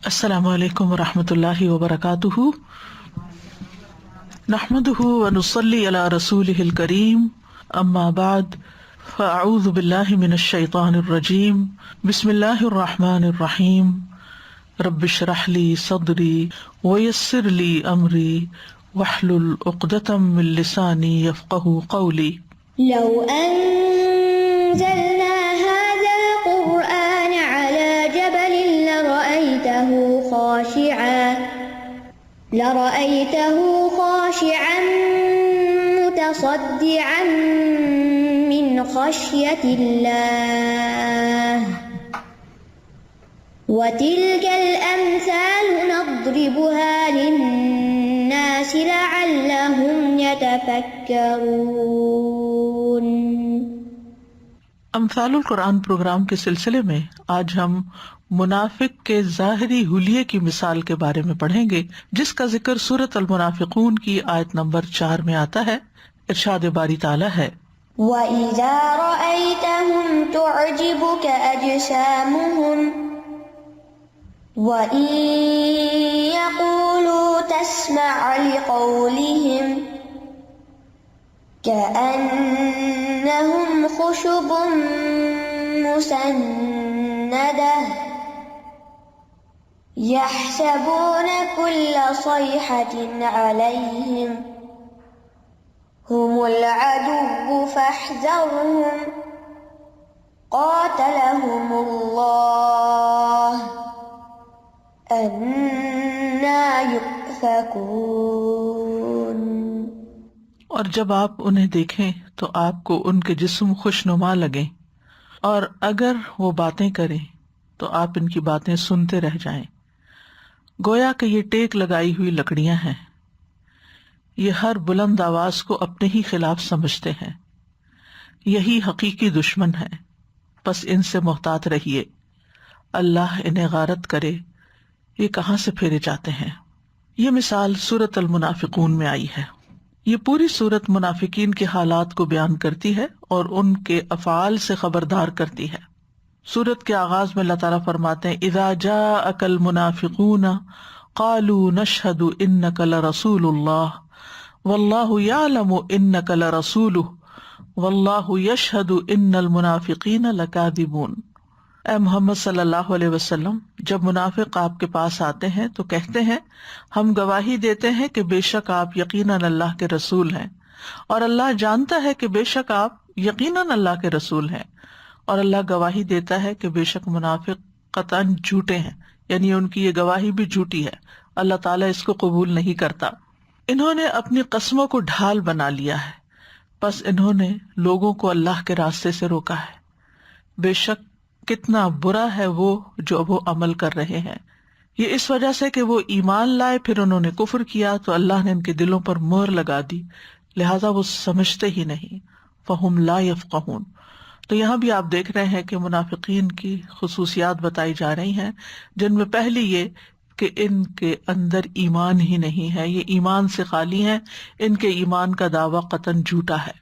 السلام علیکم ورحمۃ اللہ وبرکاتہ، نحمده ونصلی علی رسولہ الکریم، اما بعد فاعوذ باللہ من الشیطان الرجیم، بسم اللہ الرحمن الرحیم، رب اشرح لی صدری ویسر لی امری واحلل عقدۃ من لسانی یفقہوا قولی۔ لو أنزلنا هذا القرآن على جبل لرأيته خاشعا متصدعا من خشية الله وتلك الأمثال نضربها للناس لعلهم يتفكرون۔ امثال القرآن پروگرام کے سلسلے میں آج ہم منافق کے ظاہری حلیے کی مثال کے بارے میں پڑھیں گے، جس کا ذکر سورۃ المنافقون کی آیت نمبر 4 میں آتا ہے۔ ارشاد باری تعالیٰ ہے، وَإِذَا رَأَيْتَهُمْ تُعْجِبُكَ أَجْسَامُهُمْ وَإِن يَقُولُوا تَسْمَعْ لِقَوْلِهِمْ كَأَنَّهُمْ خُشُبٌ مُّسَنَّدَةٌ يَحْسَبُونَ كُلَّ صَيْحَةٍ عَلَيْهِمْ هُمُ الْعَدُوُّ فَاحْذَرْهُمْ قَاتَلَهُمُ اللَّهُ أَنَّىٰ يُؤْفَكُونَ۔ اور جب آپ انہیں دیکھیں تو آپ کو ان کے جسم خوشنما لگیں، اور اگر وہ باتیں کریں تو آپ ان کی باتیں سنتے رہ جائیں، گویا کہ یہ ٹیک لگائی ہوئی لکڑیاں ہیں، یہ ہر بلند آواز کو اپنے ہی خلاف سمجھتے ہیں، یہی حقیقی دشمن ہے، پس ان سے محتاط رہیے، اللہ انہیں غارت کرے، یہ کہاں سے پھیرے جاتے ہیں۔ یہ مثال سورۃ المنافقون میں آئی ہے۔ یہ پوری سورت منافقین کے حالات کو بیان کرتی ہے اور ان کے افعال سے خبردار کرتی ہے۔ سورت کے آغاز میں اللہ تعالیٰ فرماتے ہیں، اذا جاءک المنافقون قالوا نشہد انک لرسول اللہ واللہ یعلم انک لرسولہ واللہ یشہد ان المنافقین لکاذبون۔ اے محمد صلی اللہ علیہ وسلم، جب منافق آپ کے پاس آتے ہیں تو کہتے ہیں، ہم گواہی دیتے ہیں کہ بے شک آپ یقیناً اللہ کے رسول ہیں، اور اللہ جانتا ہے کہ بے شک آپ یقیناً اللہ کے رسول ہیں، اور اللہ گواہی دیتا ہے کہ بے شک منافق قطعاً جھوٹے ہیں، یعنی ان کی یہ گواہی بھی جھوٹی ہے، اللہ تعالیٰ اس کو قبول نہیں کرتا۔ انہوں نے اپنی قسموں کو ڈھال بنا لیا ہے، پس انہوں نے لوگوں کو اللہ کے راستے سے روکا ہے، بے شک کتنا برا ہے وہ جو وہ عمل کر رہے ہیں۔ یہ اس وجہ سے کہ وہ ایمان لائے پھر انہوں نے کفر کیا تو اللہ نے ان کے دلوں پر مہر لگا دی، لہذا وہ سمجھتے ہی نہیں، فہم لا یفقہون۔ تو یہاں بھی آپ دیکھ رہے ہیں کہ منافقین کی خصوصیات بتائی جا رہی ہیں، جن میں پہلی یہ کہ ان کے اندر ایمان ہی نہیں ہے، یہ ایمان سے خالی ہیں، ان کے ایمان کا دعویٰ قطعاً جھوٹا ہے،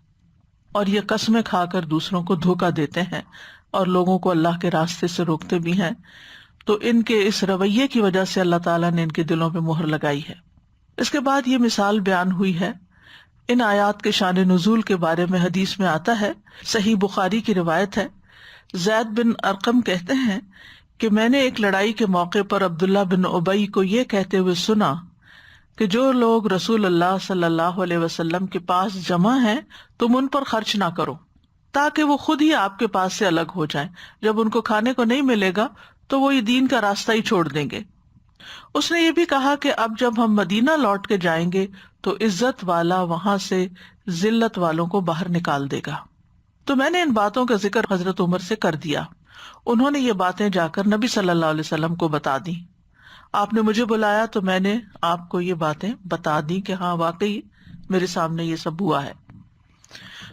اور یہ قسمیں کھا کر دوسروں کو دھوکہ دیتے ہیں اور لوگوں کو اللہ کے راستے سے روکتے بھی ہیں۔ تو ان کے اس رویے کی وجہ سے اللہ تعالیٰ نے ان کے دلوں پہ مہر لگائی ہے۔ اس کے بعد یہ مثال بیان ہوئی ہے۔ ان آیات کے شان نزول کے بارے میں حدیث میں آتا ہے، صحیح بخاری کی روایت ہے، زید بن ارقم کہتے ہیں کہ میں نے ایک لڑائی کے موقع پر عبداللہ بن ابی کو یہ کہتے ہوئے سنا کہ جو لوگ رسول اللہ صلی اللہ علیہ وسلم کے پاس جمع ہیں تم ان پر خرچ نہ کرو، تاکہ وہ خود ہی آپ کے پاس سے الگ ہو جائیں، جب ان کو کھانے کو نہیں ملے گا تو وہ یہ دین کا راستہ ہی چھوڑ دیں گے۔ اس نے یہ بھی کہا کہ اب جب ہم مدینہ لوٹ کے جائیں گے تو عزت والا وہاں سے ذلت والوں کو باہر نکال دے گا۔ تو میں نے ان باتوں کا ذکر حضرت عمر سے کر دیا، انہوں نے یہ باتیں جا کر نبی صلی اللہ علیہ وسلم کو بتا دی، آپ نے مجھے بلایا تو میں نے آپ کو یہ باتیں بتا دی کہ ہاں واقعی میرے سامنے یہ سب ہوا ہے۔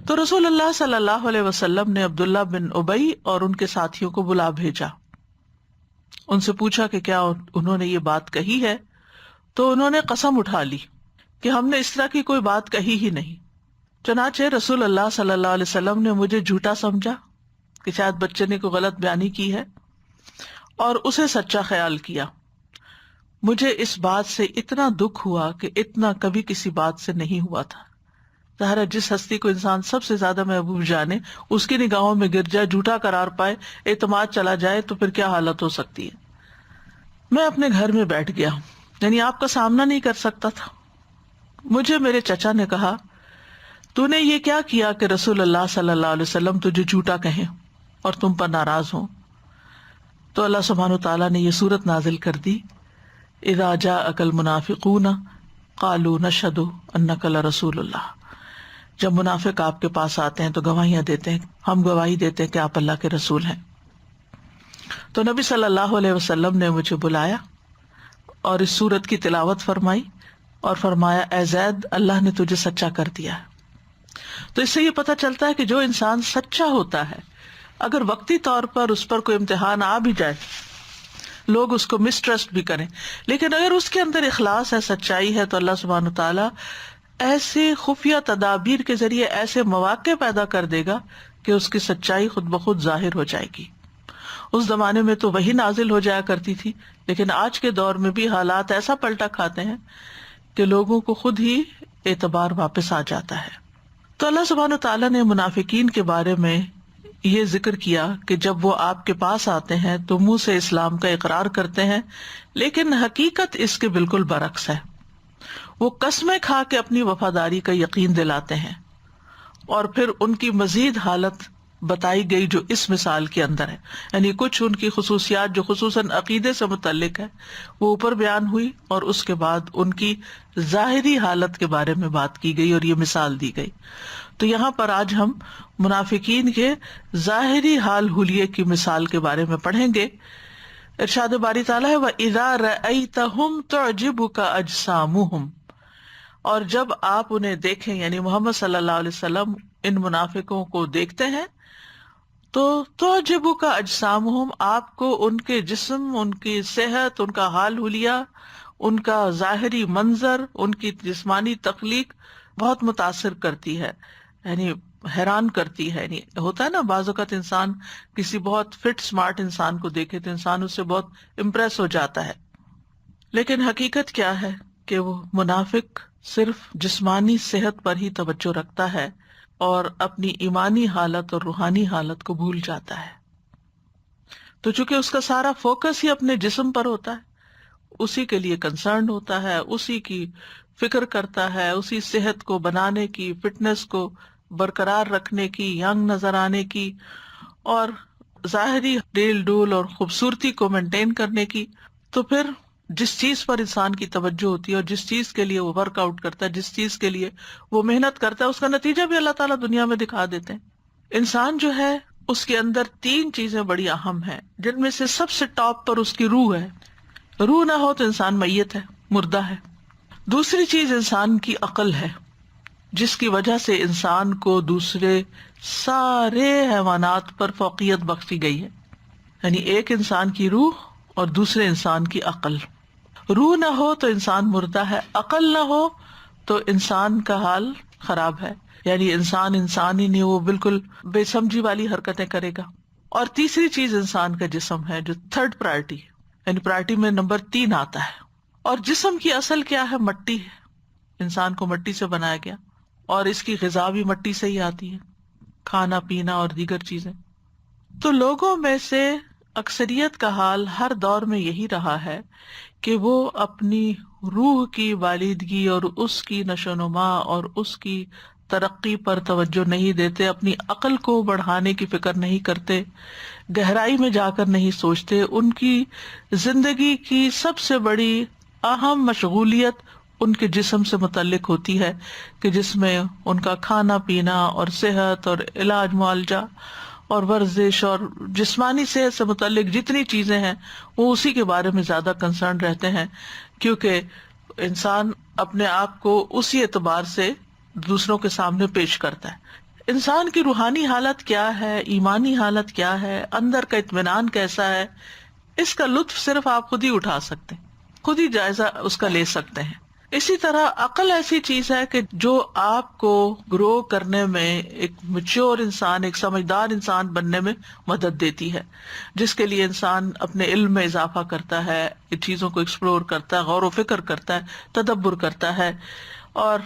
تو رسول اللہ صلی اللہ علیہ وسلم نے عبداللہ بن ابی اور ان کے ساتھیوں کو بلا بھیجا، ان سے پوچھا کہ کیا انہوں نے یہ بات کہی ہے، تو انہوں نے قسم اٹھا لی کہ ہم نے اس طرح کی کوئی بات کہی ہی نہیں۔ چنانچہ رسول اللہ صلی اللہ علیہ وسلم نے مجھے جھوٹا سمجھا کہ شاید بچے نے کوئی غلط بیانی کی ہے، اور اسے سچا خیال کیا، مجھے اس بات سے اتنا دکھ ہوا کہ اتنا کبھی کسی بات سے نہیں ہوا تھا. ظاہر ہے جس ہستی کو انسان سب سے زیادہ محبوب جانے، اس کی نگاہوں میں گر جائے، جھوٹا قرار پائے، اعتماد چلا جائے تو پھر کیا حالت ہو سکتی ہے. میں اپنے گھر میں بیٹھ گیا، یعنی آپ کا سامنا نہیں کر سکتا تھا. مجھے میرے چچا نے کہا تو نے یہ کیا کیا کہ رسول اللہ صلی اللہ علیہ وسلم تجھے جھوٹا کہیں اور تم پر ناراض ہوں. تو اللہ سبحانہ وتعالیٰ نے یہ سورت نازل کر دی، اذا جاءک المنافقون قالوا نشہد انک لرسول اللہ. جب منافق آپ کے پاس آتے ہیں تو گواہیاں دیتے ہیں، ہم گواہی دیتے ہیں کہ آپ اللہ کے رسول ہیں. تو نبی صلی اللہ علیہ وسلم نے مجھے بلایا اور اس سورت کی تلاوت فرمائی اور فرمایا اے زید، اللہ نے تجھے سچا کر دیا. تو اس سے یہ پتہ چلتا ہے کہ جو انسان سچا ہوتا ہے، اگر وقتی طور پر اس پر کوئی امتحان آ بھی جائے، لوگ اس کو مسٹرسٹ بھی کریں، لیکن اگر اس کے اندر اخلاص ہے، سچائی ہے، تو اللہ سبحانہ تعالیٰ ایسے خفیہ تدابیر کے ذریعے ایسے مواقع پیدا کر دے گا کہ اس کی سچائی خود بخود ظاہر ہو جائے گی. اس زمانے میں تو وہی نازل ہو جایا کرتی تھی، لیکن آج کے دور میں بھی حالات ایسا پلٹا کھاتے ہیں کہ لوگوں کو خود ہی اعتبار واپس آ جاتا ہے. تو اللہ سبحانہ تعالیٰ نے منافقین کے بارے میں یہ ذکر کیا کہ جب وہ آپ کے پاس آتے ہیں تو منہ سے اسلام کا اقرار کرتے ہیں، لیکن حقیقت اس کے بالکل برعکس ہے. وہ قسمیں کھا کے اپنی وفاداری کا یقین دلاتے ہیں، اور پھر ان کی مزید حالت بتائی گئی جو اس مثال کے اندر ہے. یعنی کچھ ان کی خصوصیات جو خصوصاً عقیدے سے متعلق ہے وہ اوپر بیان ہوئی، اور اس کے بعد ان کی ظاہری حالت کے بارے میں بات کی گئی اور یہ مثال دی گئی. تو یہاں پر آج ہم منافقین کے ظاہری حال حلیے کی مثال کے بارے میں پڑھیں گے. ارشاد باری تعالیٰ ہے وَإِذَا رَأَيْتَهُمْ تُعْجِبُكَ أَجْسَامُهُمْ، اور جب آپ انہیں دیکھیں، یعنی محمد صلی اللہ علیہ وسلم ان منافقوں کو دیکھتے ہیں تو تُعْجِبُكَ أَجْسَامُهُمْ، آپ کو ان کے جسم، ان کی صحت، ان کا حال حلیہ، ان کا ظاہری منظر، ان کی جسمانی تخلیق بہت متاثر کرتی ہے، یعنی حیران کرتی ہے. یعنی ہوتا ہے نا بعض اوقات انسان کسی بہت فٹ سمارٹ انسان کو دیکھے تو انسان اس سے بہت امپریس ہو جاتا ہے، لیکن حقیقت کیا ہے کہ وہ منافق صرف جسمانی صحت پر ہی توجہ رکھتا ہے اور اپنی ایمانی حالت اور روحانی حالت کو بھول جاتا ہے. تو چونکہ اس کا سارا فوکس ہی اپنے جسم پر ہوتا ہے، اسی کے لیے کنسرن ہوتا ہے، اسی کی فکر کرتا ہے، اسی صحت کو بنانے کی، فٹنس کو برقرار رکھنے کی، ینگ نظر آنے کی، اور ظاہری ڈیل ڈول اور خوبصورتی کو مینٹین کرنے کی. تو پھر جس چیز پر انسان کی توجہ ہوتی ہے اور جس چیز کے لیے وہ ورک آؤٹ کرتا ہے، جس چیز کے لیے وہ محنت کرتا ہے، اس کا نتیجہ بھی اللہ تعالیٰ دنیا میں دکھا دیتے ہیں. انسان جو ہے اس کے اندر 3 چیزیں بڑی اہم ہیں، جن میں سے سب سے ٹاپ پر اس کی روح ہے. روح نہ ہو تو انسان میت ہے، مردہ ہے. دوسری چیز انسان کی عقل ہے، جس کی وجہ سے انسان کو دوسرے سارے حیوانات پر فوقیت بخشی گئی ہے. یعنی ایک انسان کی روح اور دوسرے انسان کی عقل. روح نہ ہو تو انسان مردہ ہے، عقل نہ ہو تو انسان کا حال خراب ہے، یعنی انسان ہی نہیں، وہ بالکل بے سمجھی والی حرکتیں کرے گا. اور تیسری چیز انسان کا جسم ہے، جو 3rd پرائرٹی، یعنی پرائرٹی میں نمبر 3 آتا ہے. اور جسم کی اصل کیا ہے؟ مٹی ہے. انسان کو مٹی سے بنایا گیا اور اس کی غذا بھی مٹی سے ہی آتی ہے، کھانا پینا اور دیگر چیزیں. تو لوگوں میں سے اکثریت کا حال ہر دور میں یہی رہا ہے کہ وہ اپنی روح کی والدگی اور اس کی نشو و نما اور اس کی ترقی پر توجہ نہیں دیتے، اپنی عقل کو بڑھانے کی فکر نہیں کرتے، گہرائی میں جا کر نہیں سوچتے. ان کی زندگی کی سب سے بڑی اہم مشغولیت ان کے جسم سے متعلق ہوتی ہے، کہ جس میں ان کا کھانا پینا اور صحت اور علاج معالجہ اور ورزش اور جسمانی صحت سے متعلق جتنی چیزیں ہیں وہ اسی کے بارے میں زیادہ کنسرن رہتے ہیں، کیونکہ انسان اپنے آپ کو اسی اعتبار سے دوسروں کے سامنے پیش کرتا ہے. انسان کی روحانی حالت کیا ہے، ایمانی حالت کیا ہے، اندر کا اطمینان کیسا ہے، اس کا لطف صرف آپ خود ہی اٹھا سکتے ہیں، خود ہی جائزہ اس کا لے سکتے ہیں. اسی طرح عقل ایسی چیز ہے کہ جو آپ کو گرو کرنے میں، ایک میچور انسان، ایک سمجھدار انسان بننے میں مدد دیتی ہے، جس کے لیے انسان اپنے علم میں اضافہ کرتا ہے، چیزوں کو ایکسپلور کرتا ہے، غور و فکر کرتا ہے، تدبر کرتا ہے، اور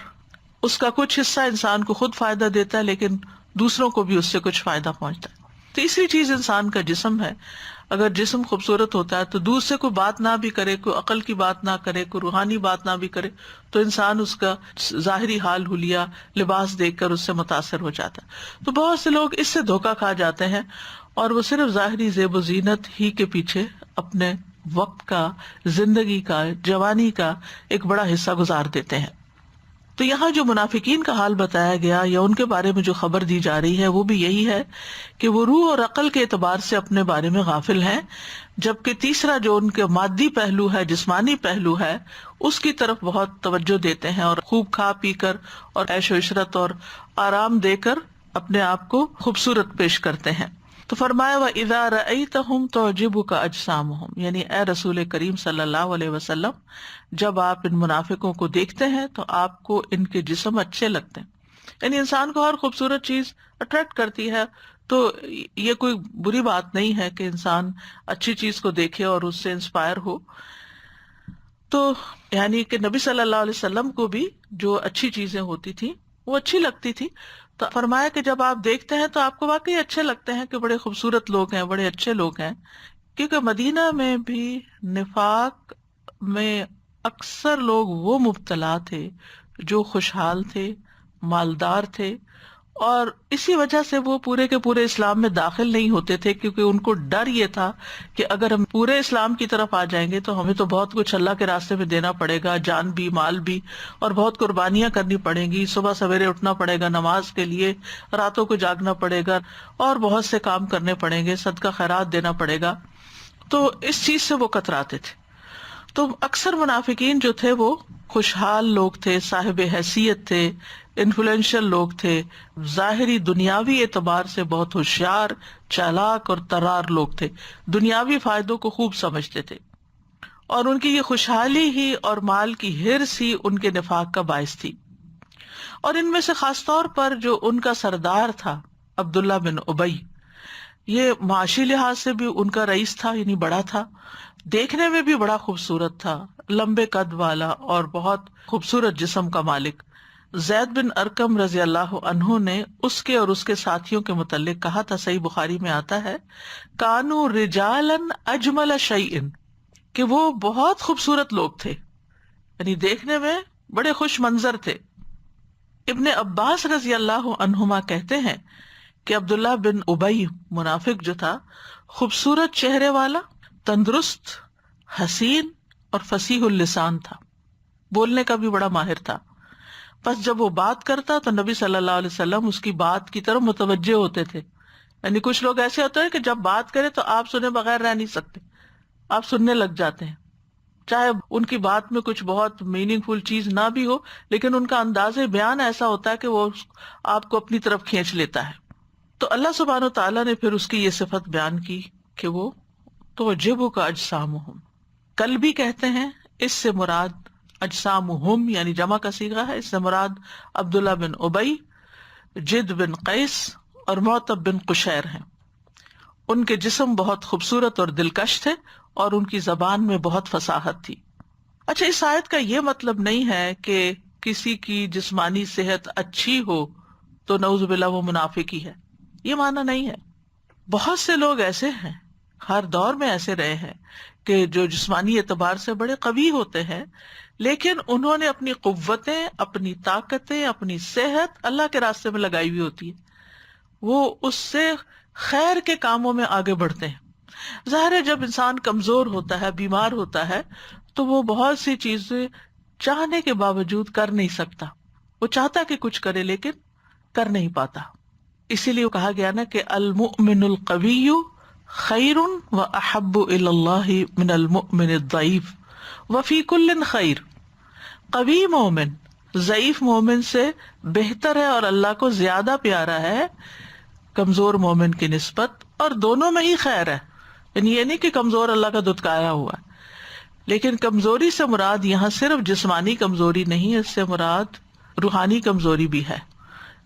اس کا کچھ حصہ انسان کو خود فائدہ دیتا ہے لیکن دوسروں کو بھی اس سے کچھ فائدہ پہنچتا ہے۔ تیسری چیز انسان کا جسم ہے۔ اگر جسم خوبصورت ہوتا ہے تو دور سے کوئی بات نہ بھی کرے، کوئی عقل کی بات نہ کرے، کوئی روحانی بات نہ بھی کرے، تو انسان اس کا ظاہری حال حلیہ لباس دیکھ کر اس سے متاثر ہو جاتا ہے۔ تو بہت سے لوگ اس سے دھوکا کھا جاتے ہیں اور وہ صرف ظاہری زیب و زینت ہی کے پیچھے اپنے وقت کا، زندگی کا، جوانی کا ایک بڑا حصہ گزار دیتے ہیں۔ تو یہاں جو منافقین کا حال بتایا گیا یا ان کے بارے میں جو خبر دی جا رہی ہے وہ بھی یہی ہے کہ وہ روح اور عقل کے اعتبار سے اپنے بارے میں غافل ہیں، جبکہ تیسرا جو ان کے مادی پہلو ہے، جسمانی پہلو ہے، اس کی طرف بہت توجہ دیتے ہیں اور خوب کھا پی کر اور عیش و عشرت اور آرام دے کر اپنے آپ کو خوبصورت پیش کرتے ہیں۔ تو فرمایا وَإِذَا رَأَيْتَهُمْ تُعْجِبُكَ أَجْسَامُهُمْ، یعنی اے رسول کریم صلی اللہ علیہ وسلم، جب آپ ان منافقوں کو دیکھتے ہیں تو آپ کو ان کے جسم اچھے لگتے ہیں۔ یعنی انسان کو ہر خوبصورت چیز اٹریکٹ کرتی ہے، تو یہ کوئی بری بات نہیں ہے کہ انسان اچھی چیز کو دیکھے اور اس سے انسپائر ہو۔ تو یعنی کہ نبی صلی اللہ علیہ وسلم کو بھی جو اچھی چیزیں ہوتی تھی وہ اچھی لگتی تھی، تو فرمایا کہ جب آپ دیکھتے ہیں تو آپ کو واقعی اچھے لگتے ہیں کہ بڑے خوبصورت لوگ ہیں، بڑے اچھے لوگ ہیں۔ کیونکہ مدینہ میں بھی نفاق میں اکثر لوگ وہ مبتلا تھے جو خوشحال تھے، مالدار تھے، اور اسی وجہ سے وہ پورے کے پورے اسلام میں داخل نہیں ہوتے تھے، کیونکہ ان کو ڈر یہ تھا کہ اگر ہم پورے اسلام کی طرف آ جائیں گے تو ہمیں تو بہت کچھ اللہ کے راستے میں دینا پڑے گا، جان بھی، مال بھی، اور بہت قربانیاں کرنی پڑیں گی، صبح سویرے اٹھنا پڑے گا نماز کے لیے، راتوں کو جاگنا پڑے گا، اور بہت سے کام کرنے پڑیں گے، صدقہ خیرات دینا پڑے گا۔ تو اس چیز سے وہ کتراتے تھے۔ تو اکثر منافقین جو تھے وہ خوشحال لوگ تھے، صاحب حیثیت تھے، انفلوئنشل لوگ تھے، ظاہری دنیاوی اعتبار سے بہت ہوشیار، چالاک اور طرار لوگ تھے، دنیاوی فائدوں کو خوب سمجھتے تھے، اور ان کی یہ خوشحالی ہی اور مال کی ہرس ہی ان کے نفاق کا باعث تھی۔ اور ان میں سے خاص طور پر جو ان کا سردار تھا عبداللہ بن ابی، یہ معاشی لحاظ سے بھی ان کا رئیس تھا، یعنی بڑا تھا، دیکھنے میں بھی بڑا خوبصورت تھا، لمبے قد والا اور بہت خوبصورت جسم کا مالک۔ زید بن ارقم رضی اللہ عنہ نے اس کے اور اس کے ساتھیوں کے متعلق کہا تھا، صحیح بخاری میں آتا ہے، کانوا رجالا اجمل شیء، کہ وہ بہت خوبصورت لوگ تھے، یعنی دیکھنے میں بڑے خوش منظر تھے۔ ابن عباس رضی اللہ عنہما کہتے ہیں کہ عبداللہ بن ابی منافق جو تھا، خوبصورت چہرے والا، تندرست، حسین اور فصیح اللسان تھا، بولنے کا بھی بڑا ماہر تھا۔ بس جب وہ بات کرتا تو نبی صلی اللہ علیہ وسلم اس کی بات کی طرف متوجہ ہوتے تھے۔ یعنی کچھ لوگ ایسے ہوتے ہیں کہ جب بات کرے تو آپ سنے بغیر رہ نہیں سکتے، آپ سننے لگ جاتے ہیں، چاہے ان کی بات میں کچھ بہت میننگ فل چیز نہ بھی ہو، لیکن ان کا انداز بیان ایسا ہوتا ہے کہ وہ آپ کو اپنی طرف کھینچ لیتا ہے۔ تو اللہ سبحانہ وتعالیٰ نے پھر اس کی یہ صفت بیان کی کہ وہ تعجبک اجسامہم، قلبی کہتے ہیں، اس سے مراد اجسامہم یعنی جمع کا صیغہ ہے، اس سے مراد عبداللہ بن ابی، جد بن قیس اور معتب بن قشیر ہیں۔ ان کے جسم بہت خوبصورت اور دلکش تھے اور ان کی زبان میں بہت فصاحت تھی۔ اچھا، اس آیت کا یہ مطلب نہیں ہے کہ کسی کی جسمانی صحت اچھی ہو تو نعوذ باللہ وہ منافق ہی ہے، یہ معنی نہیں ہے۔ بہت سے لوگ ایسے ہیں، ہر دور میں ایسے رہے ہیں کہ جو جسمانی اعتبار سے بڑے قوی ہوتے ہیں، لیکن انہوں نے اپنی قوتیں، اپنی طاقتیں، اپنی صحت اللہ کے راستے میں لگائی ہوئی ہوتی ہے، وہ اس سے خیر کے کاموں میں آگے بڑھتے ہیں۔ ظاہر ہے جب انسان کمزور ہوتا ہے، بیمار ہوتا ہے، تو وہ بہت سی چیزیں چاہنے کے باوجود کر نہیں سکتا، وہ چاہتا کہ کچھ کرے لیکن کر نہیں پاتا۔ اسی لیے کہا گیا نا کہ المؤمن القوی خیر و احب الی اللہ من المؤمن الضعیف وفی کل خیر۔ قوی مومن ضعیف مومن سے بہتر ہے اور اللہ کو زیادہ پیارا ہے کمزور مومن کی نسبت، اور دونوں میں ہی خیر ہے، یعنی یہ نہیں کہ کمزور اللہ کا دتکایا ہوا ہے، لیکن کمزوری سے مراد یہاں صرف جسمانی کمزوری نہیں ہے، اس سے مراد روحانی کمزوری بھی ہے.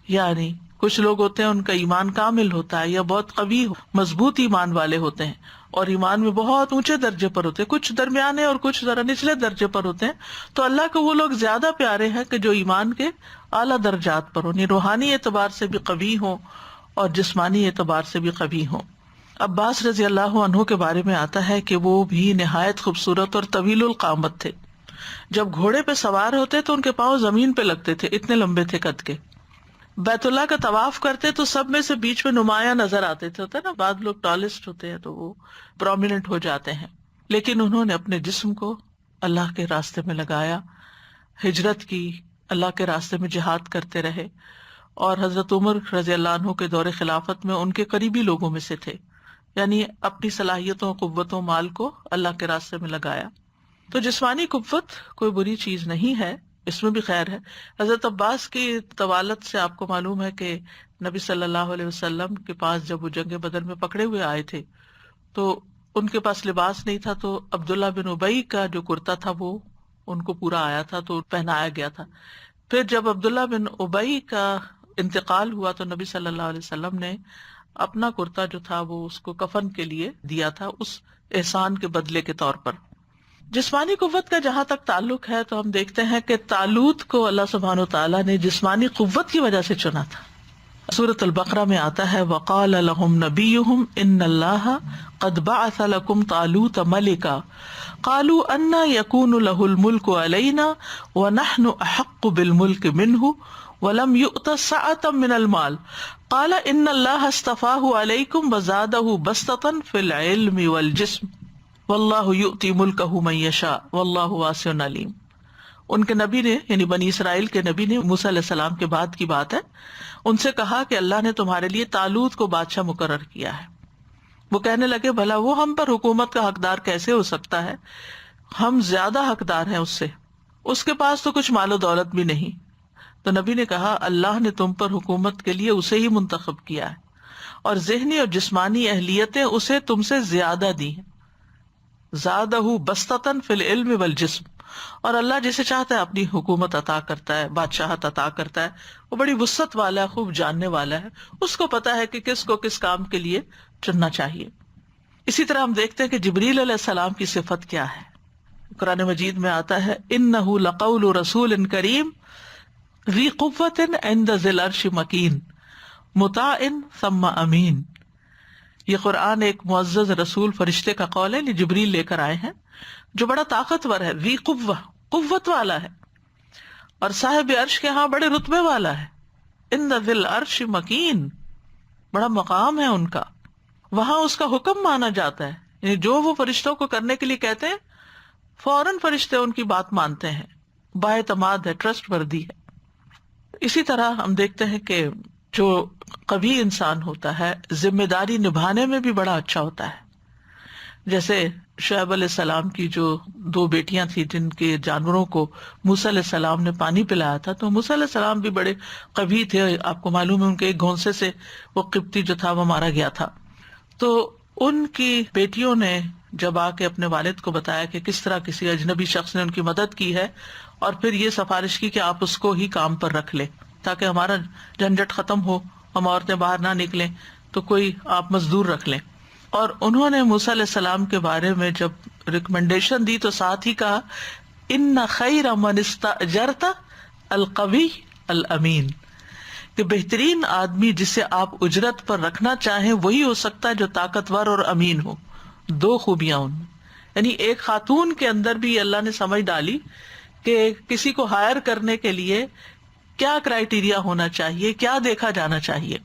یعنی کچھ لوگ ہوتے ہیں ان کا ایمان کامل ہوتا ہے یا بہت قوی مضبوط ایمان والے ہوتے ہیں اور ایمان میں بہت اونچے درجے پر ہوتے ہیں، کچھ درمیانے اور کچھ ذرا نچلے درجے پر ہوتے ہیں. تو اللہ کو وہ لوگ زیادہ پیارے ہیں کہ جو ایمان کے اعلیٰ درجات پر ہوں، روحانی اعتبار سے بھی قوی ہوں اور جسمانی اعتبار سے بھی قوی ہوں. عباس رضی اللہ عنہ کے بارے میں آتا ہے کہ وہ بھی نہایت خوبصورت اور طویل القامت تھے. جب گھوڑے پہ سوار ہوتے تو ان کے پاؤں زمین پہ لگتے تھے، اتنے لمبے تھے قد کے. بیت اللہ کا طواف کرتے تو سب میں سے بیچ میں نمایاں نظر آتے تھے. ہوتا ہے نا بعض لوگ ٹالسٹ ہوتے ہیں تو وہ پرومیننٹ ہو جاتے ہیں، لیکن انہوں نے اپنے جسم کو اللہ کے راستے میں لگایا، ہجرت کی، اللہ کے راستے میں جہاد کرتے رہے. اور حضرت عمر رضی اللہ عنہ کے دور خلافت میں ان کے قریبی لوگوں میں سے تھے، یعنی اپنی صلاحیتوں، قوتوں، مال کو اللہ کے راستے میں لگایا. تو جسمانی قوت کوئی بری چیز نہیں ہے، اس میں بھی خیر ہے. حضرت عباس کی طوالت سے آپ کو معلوم ہے کہ نبی صلی اللہ علیہ وسلم کے پاس جب وہ جنگ بدر میں پکڑے ہوئے آئے تھے تو ان کے پاس لباس نہیں تھا، تو عبداللہ بن ابی کا جو کرتا تھا وہ ان کو پورا آیا تھا تو پہنایا گیا تھا. پھر جب عبداللہ بن ابی کا انتقال ہوا تو نبی صلی اللہ علیہ وسلم نے اپنا کرتا جو تھا وہ اس کو کفن کے لیے دیا تھا، اس احسان کے بدلے کے طور پر. جسمانی قوت کا جہاں تک تعلق ہے تو ہم دیکھتے ہیں کہ طالوت کو اللہ سبحانہ وتعالیٰ نے جسمانی قوت کی وجہ سے چنا تھا. سورۃ البقرہ میں آتا ہے وقال لهم نبیہم ان اللہ قد بعث لکم طالوت ملکا قالوا انا یکون له الملک علینا ونحن احق بالملک منہ ولم یؤت سعۃ من المال قال ان اللہ اصطفاہ علیکم وزادہ بسطۃ فی العلم والجسم واللہ یؤتی ملکہ من یشاء واللہ واسع علیم. ان کے نبی نے یعنی بنی اسرائیل کے نبی نے موسیٰ علیہ السلام کے بعد کی بات ہے، ان سے کہا کہ اللہ نے تمہارے لیے طالوت کو بادشاہ مقرر کیا ہے. وہ کہنے لگے بھلا وہ ہم پر حکومت کا حقدار کیسے ہو سکتا ہے، ہم زیادہ حقدار ہیں اس سے، اس کے پاس تو کچھ مال و دولت بھی نہیں. تو نبی نے کہا اللہ نے تم پر حکومت کے لیے اسے ہی منتخب کیا ہے اور ذہنی اور جسمانی اہلیتیں اسے تم سے زیادہ دی ہیں. زادہ بسطۃ فی العلم والجسم، اور اللہ جسے چاہتا ہے اپنی حکومت عطا کرتا ہے، بادشاہت عطا کرتا ہے. وہ بڑی وسعت والا ہے، خوب جاننے والا ہے، اس کو پتا ہے کہ کس کو کس کام کے لیے چننا چاہیے. اسی طرح ہم دیکھتے ہیں کہ جبریل علیہ السلام کی صفت کیا ہے. قرآن مجید میں آتا ہے انہ لقول رسول کریم ذی قوۃ عند ذی العرش مکین مطاع ثم امین. یہ قرآن ایک معزز رسول فرشتے کا قول ہے، جبریل لے کر آئے ہیں، جو بڑا طاقتور ہے، ذی قوہ، قوت والا ہے، اور صاحب عرش کے ہاں بڑے رتبے والا ہے. عند ذی العرش مکین، بڑا مقام ہے ان کا، وہاں اس کا حکم مانا جاتا ہے، یعنی جو وہ فرشتوں کو کرنے کے لیے کہتے ہیں فوراً فرشتے ان کی بات مانتے ہیں، بااعتماد ہے، ٹرسٹ وردی ہے. اسی طرح ہم دیکھتے ہیں کہ جو قوی انسان ہوتا ہے ذمہ داری نبھانے میں بھی بڑا اچھا ہوتا ہے. جیسے شعیب علیہ السلام کی جو 2 بیٹیاں تھیں جن کے جانوروں کو موسیٰ علیہ السلام نے پانی پلایا تھا، تو موسیٰ علیہ السلام بھی بڑے قوی تھے. آپ کو معلوم ہے ان کے ایک گھونسے سے وہ قبطی جو تھا وہ مارا گیا تھا. تو ان کی بیٹیوں نے جب آ کے اپنے والد کو بتایا کہ کس طرح کسی اجنبی شخص نے ان کی مدد کی ہے، اور پھر یہ سفارش کی کہ آپ اس کو ہی کام پر رکھ لیں تاکہ ہمارا جھنجٹ ختم ہو، ہم عورتیں باہر نہ نکلیں، تو کوئی آپ مزدور رکھ لیں. اور انہوں نے موسیٰ علیہ السلام کے بارے میں جب ریکمنڈیشن دی تو ساتھ ہی کہا ان خیر من استاجرت القوی الامین، کہ بہترین آدمی جسے آپ اجرت پر رکھنا چاہیں وہی ہو سکتا ہے جو طاقتور اور امین ہو. 2 خوبیاں ان میں، یعنی ایک خاتون کے اندر بھی اللہ نے سمجھ ڈالی کہ کسی کو ہائر کرنے کے لیے کیا کرائیٹیریا ہونا چاہیے، کیا دیکھا جانا چاہیے.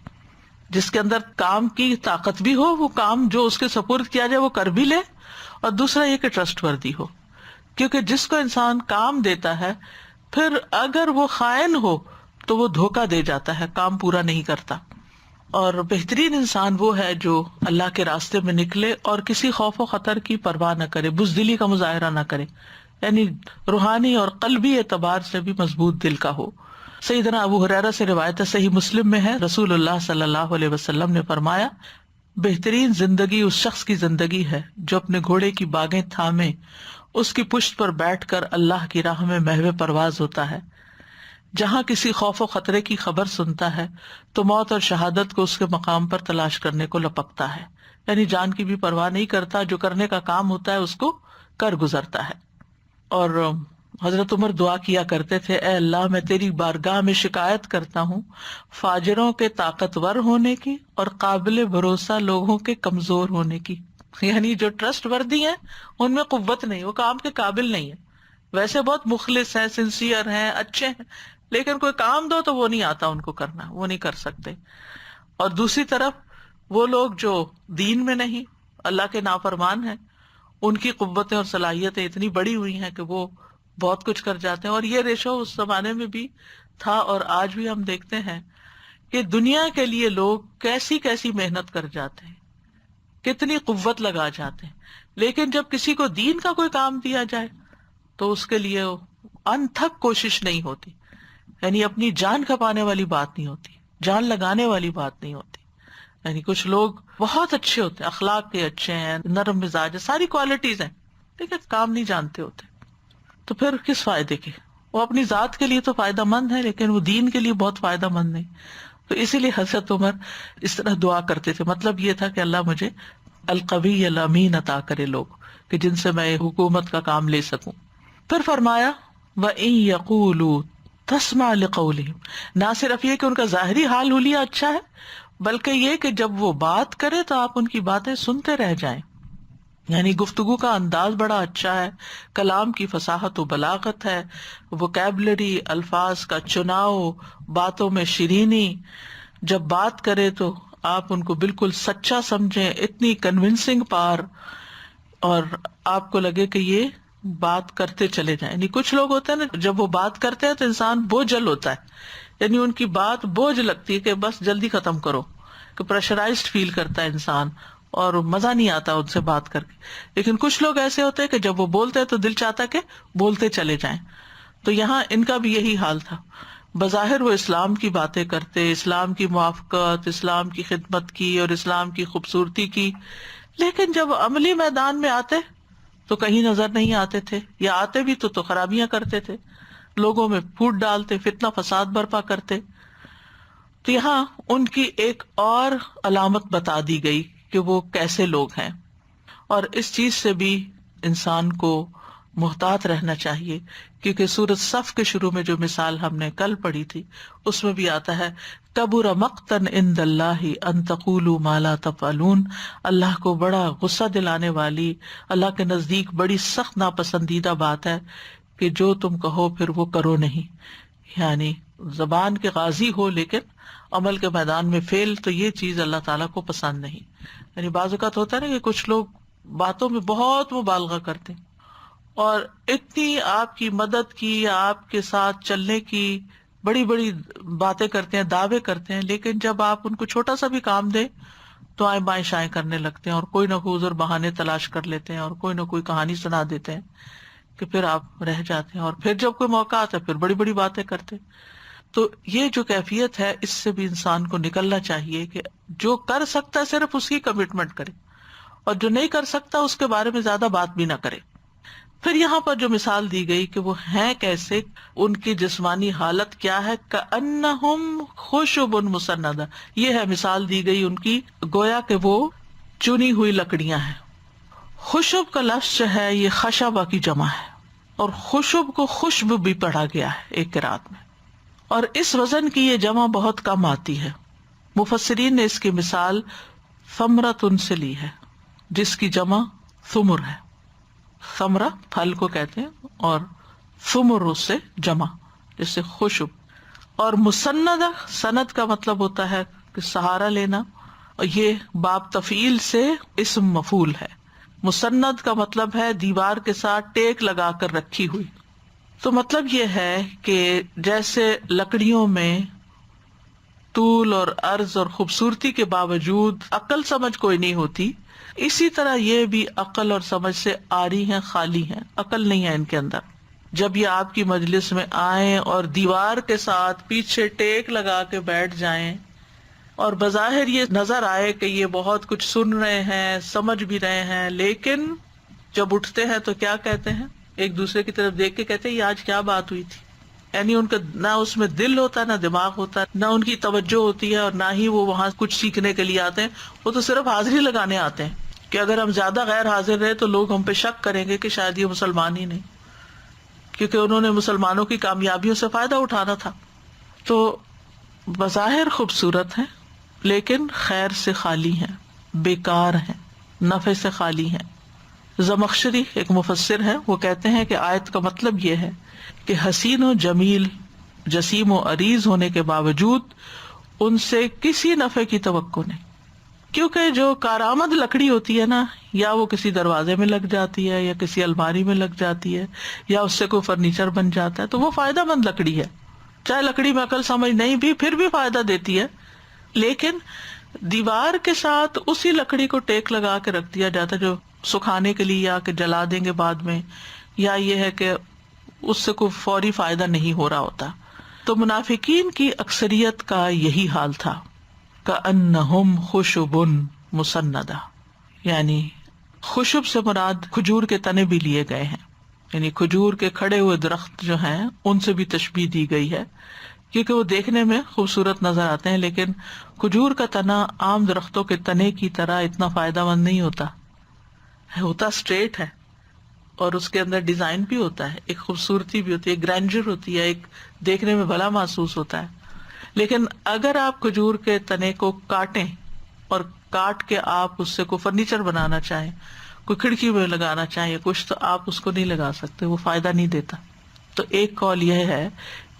جس کے اندر کام کی طاقت بھی ہو، وہ کام جو اس کے سپرد کیا جائے وہ کر بھی لے، اور دوسرا یہ کہ ٹرسٹ وردی ہو، کیونکہ جس کو انسان کام دیتا ہے پھر اگر وہ خائن ہو تو وہ دھوکہ دے جاتا ہے، کام پورا نہیں کرتا. اور بہترین انسان وہ ہے جو اللہ کے راستے میں نکلے اور کسی خوف و خطر کی پرواہ نہ کرے، بزدلی کا مظاہرہ نہ کرے، یعنی روحانی اور قلبی اعتبار سے بھی مضبوط دل کا ہو. سیدنا ابو ہریرہ سے روایت ہے، صحیح مسلم میں ہے، رسول اللہ صلی اللہ علیہ وسلم نے فرمایا بہترین زندگی اس شخص کی زندگی ہے جو اپنے گھوڑے کی باگیں تھامے اس کی پشت پر بیٹھ کر اللہ کی راہ میں محو پرواز ہوتا ہے. جہاں کسی خوف و خطرے کی خبر سنتا ہے تو موت اور شہادت کو اس کے مقام پر تلاش کرنے کو لپکتا ہے، یعنی جان کی بھی پرواہ نہیں کرتا، جو کرنے کا کام ہوتا ہے اس کو کر گزرتا ہے. اور حضرت عمر دعا کیا کرتے تھے، اے اللہ میں تیری بارگاہ میں شکایت کرتا ہوں فاجروں کے طاقتور ہونے کی اور قابل بھروسہ لوگوں کے کمزور ہونے کی. یعنی جو ٹرسٹ وردی ہیں ان میں قوت نہیں، وہ کام کے قابل نہیں ہے. ویسے بہت مخلص ہیں، سنسیئر ہیں، اچھے ہیں، لیکن کوئی کام دو تو وہ نہیں آتا ان کو کرنا، وہ نہیں کر سکتے. اور دوسری طرف وہ لوگ جو دین میں نہیں، اللہ کے نافرمان ہیں، ان کی قوتیں اور صلاحیتیں اتنی بڑی ہوئی ہیں کہ وہ بہت کچھ کر جاتے ہیں. اور یہ ریشو اس زمانے میں بھی تھا اور آج بھی ہم دیکھتے ہیں کہ دنیا کے لیے لوگ کیسی کیسی محنت کر جاتے ہیں، کتنی قوت لگا جاتے ہیں، لیکن جب کسی کو دین کا کوئی کام دیا جائے تو اس کے لیے انتھک کوشش نہیں ہوتی. یعنی اپنی جان کھپانے والی بات نہیں ہوتی، جان لگانے والی بات نہیں ہوتی. یعنی کچھ لوگ بہت اچھے ہوتے ہیں، اخلاق کے اچھے ہیں، نرم مزاج ہے، ساری کوالٹیز ہیں، لیکن کام نہیں جانتے ہوتے. تو پھر کس فائدے کے؟ وہ اپنی ذات کے لیے تو فائدہ مند ہے لیکن وہ دین کے لیے بہت فائدہ مند نہیں. تو اسی لیے حضرت عمر اس طرح دعا کرتے تھے. مطلب یہ تھا کہ اللہ مجھے القوی الامین عطا کرے لوگ کہ جن سے میں حکومت کا کام لے سکوں. پھر فرمایا وَإِن يَقُولُوا تَسْمَعْ لِقَوْلِهِمْ، نہ صرف یہ کہ ان کا ظاہری حال حلیہ اچھا ہے، بلکہ یہ کہ جب وہ بات کرے تو آپ ان کی باتیں سنتے رہ جائیں. یعنی گفتگو کا انداز بڑا اچھا ہے، کلام کی فصاحت و بلاغت ہے، ووکیبلری، الفاظ کا چناؤ، باتوں میں شیرینی. جب بات کرے تو آپ ان کو بالکل سچا سمجھیں، اتنی کنونسنگ پار، اور آپ کو لگے کہ یہ بات کرتے چلے جائیں. یعنی کچھ لوگ ہوتے ہیں نا، جب وہ بات کرتے ہیں تو انسان بوجھل ہوتا ہے، یعنی ان کی بات بوجھ لگتی ہے کہ بس جلدی ختم کرو، کہ پریشرائزڈ فیل کرتا ہے انسان اور مزہ نہیں آتا ان سے بات کر کے. لیکن کچھ لوگ ایسے ہوتے ہیں کہ جب وہ بولتے ہیں تو دل چاہتا ہے کہ بولتے چلے جائیں. تو یہاں ان کا بھی یہی حال تھا. بظاہر وہ اسلام کی باتیں کرتے، اسلام کی موافقت، اسلام کی خدمت کی اور اسلام کی خوبصورتی کی، لیکن جب عملی میدان میں آتے تو کہیں نظر نہیں آتے تھے، یا آتے بھی تو خرابیاں کرتے تھے، لوگوں میں پھوٹ ڈالتے، فتنہ فساد برپا کرتے. تو یہاں ان کی ایک اور علامت بتا دی گئی کہ وہ کیسے لوگ ہیں. اور اس چیز سے بھی انسان کو محتاط رہنا چاہیے، کیونکہ سورۃ صف کے شروع میں جو مثال ہم نے کل پڑھی تھی اس میں بھی آتا ہے کبر مقتا عند اللہ ان تقولوا ما لا تفعلون. اللہ کو بڑا غصہ دلانے والی، اللہ کے نزدیک بڑی سخت ناپسندیدہ بات ہے کہ جو تم کہو پھر وہ کرو نہیں. یعنی زبان کے غازی ہو لیکن عمل کے میدان میں فیل، تو یہ چیز اللہ تعالیٰ کو پسند نہیں. یعنی بعض اوقات ہوتا ہے نا کہ کچھ لوگ باتوں میں بہت مبالغہ کرتے ہیں اور اتنی آپ کی مدد کی، آپ کے ساتھ چلنے کی بڑی بڑی باتیں کرتے ہیں، دعوے کرتے ہیں، لیکن جب آپ ان کو چھوٹا سا بھی کام دیں تو آئیں بائیں شائیں کرنے لگتے ہیں اور کوئی نہ کوئی عذر بہانے تلاش کر لیتے ہیں اور کوئی نہ کوئی کہانی سنا دیتے ہیں کہ پھر آپ رہ جاتے ہیں. اور پھر جب کوئی موقع آتا ہے پھر بڑی بڑی باتیں کرتے. تو یہ جو کیفیت ہے اس سے بھی انسان کو نکلنا چاہیے کہ جو کر سکتا ہے صرف اس کی کمٹمنٹ کرے، اور جو نہیں کر سکتا اس کے بارے میں زیادہ بات بھی نہ کرے. پھر یہاں پر جو مثال دی گئی کہ وہ ہیں کیسے، ان کی جسمانی حالت کیا ہے، کأنہم خشب مسندہ، یہ ہے مثال دی گئی ان کی گویا کہ وہ چنی ہوئی لکڑیاں ہیں. خشب کا لفظ جو ہے یہ خشبہ کی جمع ہے، اور خشب کو خشب بھی پڑھا گیا ہے ایک قرات میں، اور اس وزن کی یہ جمع بہت کم آتی ہے. مفسرین نے اس کی مثال ثمرۃ سے لی ہے جس کی جمع ثمر ہے. ثمرہ پھل کو کہتے ہیں اور ثمر اس سے جمع جس سے خشب. اور مسندہ، سند کا مطلب ہوتا ہے کہ سہارا لینا، اور یہ باب تفعیل سے اسم مفعول ہے. مسند کا مطلب ہے دیوار کے ساتھ ٹیک لگا کر رکھی ہوئی. تو مطلب یہ ہے کہ جیسے لکڑیوں میں طول اور عرض اور خوبصورتی کے باوجود عقل سمجھ کوئی نہیں ہوتی، اسی طرح یہ بھی عقل اور سمجھ سے عاری ہیں، خالی ہیں، عقل نہیں ہے ان کے اندر. جب یہ آپ کی مجلس میں آئیں اور دیوار کے ساتھ پیچھے ٹیک لگا کے بیٹھ جائیں اور بظاہر یہ نظر آئے کہ یہ بہت کچھ سن رہے ہیں، سمجھ بھی رہے ہیں، لیکن جب اٹھتے ہیں تو کیا کہتے ہیں؟ ایک دوسرے کی طرف دیکھ کے کہتے ہیں یہ آج کیا بات ہوئی تھی. یعنی ان کا نہ اس میں دل ہوتا، نہ دماغ ہوتا، نہ ان کی توجہ ہوتی ہے، اور نہ ہی وہ وہاں کچھ سیکھنے کے لیے آتے ہیں. وہ تو صرف حاضری لگانے آتے ہیں کہ اگر ہم زیادہ غیر حاضر رہے تو لوگ ہم پہ شک کریں گے کہ شاید یہ مسلمان ہی نہیں، کیونکہ انہوں نے مسلمانوں کی کامیابیوں سے فائدہ اٹھانا تھا. تو بظاہر خوبصورت ہیں لیکن خیر سے خالی ہیں، بیکار ہیں، نفع سے خالی ہیں. زمخشری ایک مفسر ہے، وہ کہتے ہیں کہ آیت کا مطلب یہ ہے کہ حسین و جمیل، جسیم و عریض ہونے کے باوجود ان سے کسی نفع کی توقع نہیں، کیونکہ جو کارآمد لکڑی ہوتی ہے نا، یا وہ کسی دروازے میں لگ جاتی ہے، یا کسی الماری میں لگ جاتی ہے، یا اس سے کوئی فرنیچر بن جاتا ہے، تو وہ فائدہ مند لکڑی ہے. چاہے لکڑی میں عقل سمجھ نہیں بھی، پھر بھی فائدہ دیتی ہے. لیکن دیوار کے ساتھ اسی لکڑی کو ٹیک لگا کے رکھ دیا جاتا ہے جو سکھانے کے لیے، یا کہ جلا دیں گے بعد میں، یا یہ ہے کہ اس سے کوئی فوری فائدہ نہیں ہو رہا ہوتا. تو منافقین کی اکثریت کا یہی حال تھا. کأنہم خشب مسندہ، یعنی خشب سے مراد کھجور کے تنے بھی لیے گئے ہیں، یعنی کھجور کے کھڑے ہوئے درخت جو ہیں ان سے بھی تشبیہ دی گئی ہے، کیونکہ وہ دیکھنے میں خوبصورت نظر آتے ہیں. لیکن کھجور کا تنا عام درختوں کے تنے کی طرح اتنا فائدہ مند نہیں ہوتا اسٹریٹ ہے، اور اس کے اندر ڈیزائن بھی ہوتا ہے، ایک خوبصورتی بھی ہوتی ہے، ایک گرینڈر ہوتی ہے، ایک دیکھنے میں بھلا محسوس ہوتا ہے. لیکن اگر آپ کھجور کے تنے کو کاٹیں اور کاٹ کے آپ اس سے کوئی فرنیچر بنانا چاہیں، کوئی کھڑکی میں لگانا چاہیں کچھ، تو آپ اس کو نہیں لگا سکتے، وہ فائدہ نہیں دیتا. تو ایک قول یہ ہے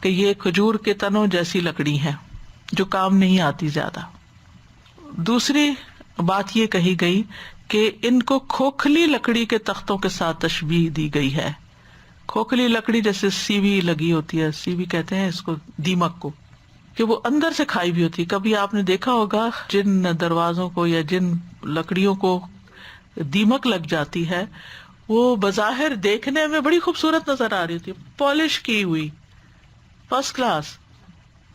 کہ یہ کھجور کے تنوں جیسی لکڑی ہے جو کام نہیں آتی زیادہ. دوسری بات یہ کہی گئی کہ ان کو کھوکھلی لکڑی کے تختوں کے ساتھ تشبیہ دی گئی ہے. کھوکھلی لکڑی جیسے سیوی لگی ہوتی ہے، سیوی کہتے ہیں اس کو، دیمک کو، کہ وہ اندر سے کھائی بھی ہوتی ہے. کبھی آپ نے دیکھا ہوگا جن دروازوں کو یا جن لکڑیوں کو دیمک لگ جاتی ہے، وہ بظاہر دیکھنے میں بڑی خوبصورت نظر آ رہی ہوتی ہے، پالش کی ہوئی، فرسٹ کلاس،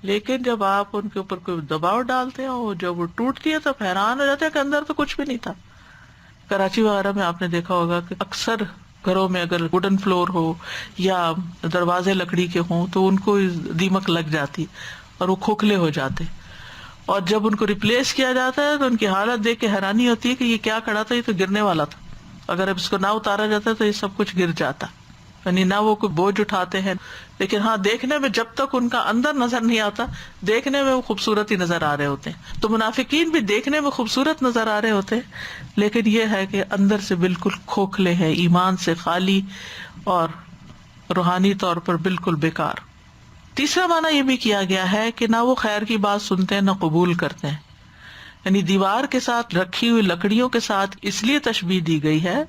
لیکن جب آپ ان کے اوپر کوئی دباؤ ڈالتے ہیں اور جب وہ ٹوٹتی ہے تو حیران ہو جاتے ہیں کہ اندر تو کچھ بھی نہیں تھا. کراچی وغیرہ میں آپ نے دیکھا ہوگا کہ اکثر گھروں میں اگر ووڈن فلور ہو یا دروازے لکڑی کے ہوں تو ان کو دیمک لگ جاتی اور وہ کھوکھلے ہو جاتے، اور جب ان کو ریپلیس کیا جاتا ہے تو ان کی حالت دیکھ کے حیرانی ہوتی ہے کہ یہ کیا کھڑا تھا، یہ تو گرنے والا تھا. اگر اب اس کو نہ اتارا جاتا تو یہ سب کچھ گر جاتا، یعنی نہ وہ کوئی بوجھ اٹھاتے ہیں. لیکن ہاں، دیکھنے میں جب تک ان کا اندر نظر نہیں آتا، دیکھنے میں وہ خوبصورت ہی نظر آ رہے ہوتے ہیں. تو منافقین بھی دیکھنے میں خوبصورت نظر آ رہے ہوتے ہیں، لیکن یہ ہے کہ اندر سے بالکل کھوکھلے ہیں، ایمان سے خالی اور روحانی طور پر بالکل بیکار. تیسرا معنی یہ بھی کیا گیا ہے کہ نہ وہ خیر کی بات سنتے ہیں نہ قبول کرتے ہیں. یعنی دیوار کے ساتھ رکھی ہوئی لکڑیوں کے ساتھ اس لیے تشبیہ دی گئی ہے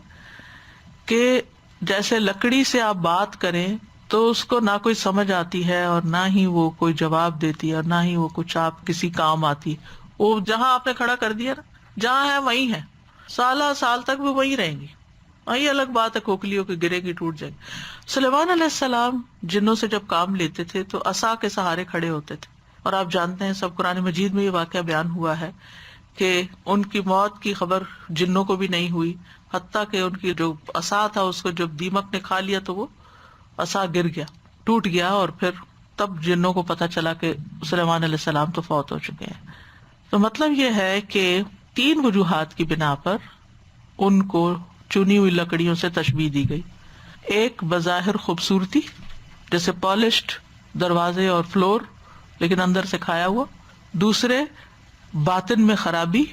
کہ جیسے لکڑی سے آپ بات کریں تو اس کو نہ کوئی سمجھ آتی ہے اور نہ ہی وہ کوئی جواب دیتی ہے اور نہ ہی وہ کچھ آپ کسی کام آتی. وہ جہاں آپ نے کھڑا کر دیا نا، جہاں ہے وہیں ہے، سالہ سال تک بھی وہیں رہیں گی. وہی الگ بات ہے کھوکھلی ہو کے گرے گی، ٹوٹ جائے گی. سلیمان علیہ السلام جنوں سے جب کام لیتے تھے تو عصا کے سہارے کھڑے ہوتے تھے، اور آپ جانتے ہیں سب قرآن مجید میں یہ واقعہ بیان ہوا ہے کہ ان کی موت کی خبر جنوں کو بھی نہیں ہوئی، حتیٰ کہ ان کی جو عصا تھا اس کو جب دیمک نے کھا لیا تو وہ عصا گر گیا، ٹوٹ گیا، اور پھر تب جنوں کو پتا چلا کہ سلیمان علیہ السلام تو فوت ہو چکے ہیں. تو مطلب یہ ہے کہ 3 وجوہات کی بنا پر ان کو چنی ہوئی لکڑیوں سے تشبیہ دی گئی. ایک بظاہر خوبصورتی جیسے پالشڈ دروازے اور فلور لیکن اندر سے کھایا ہوا. دوسرے باطن میں خرابی،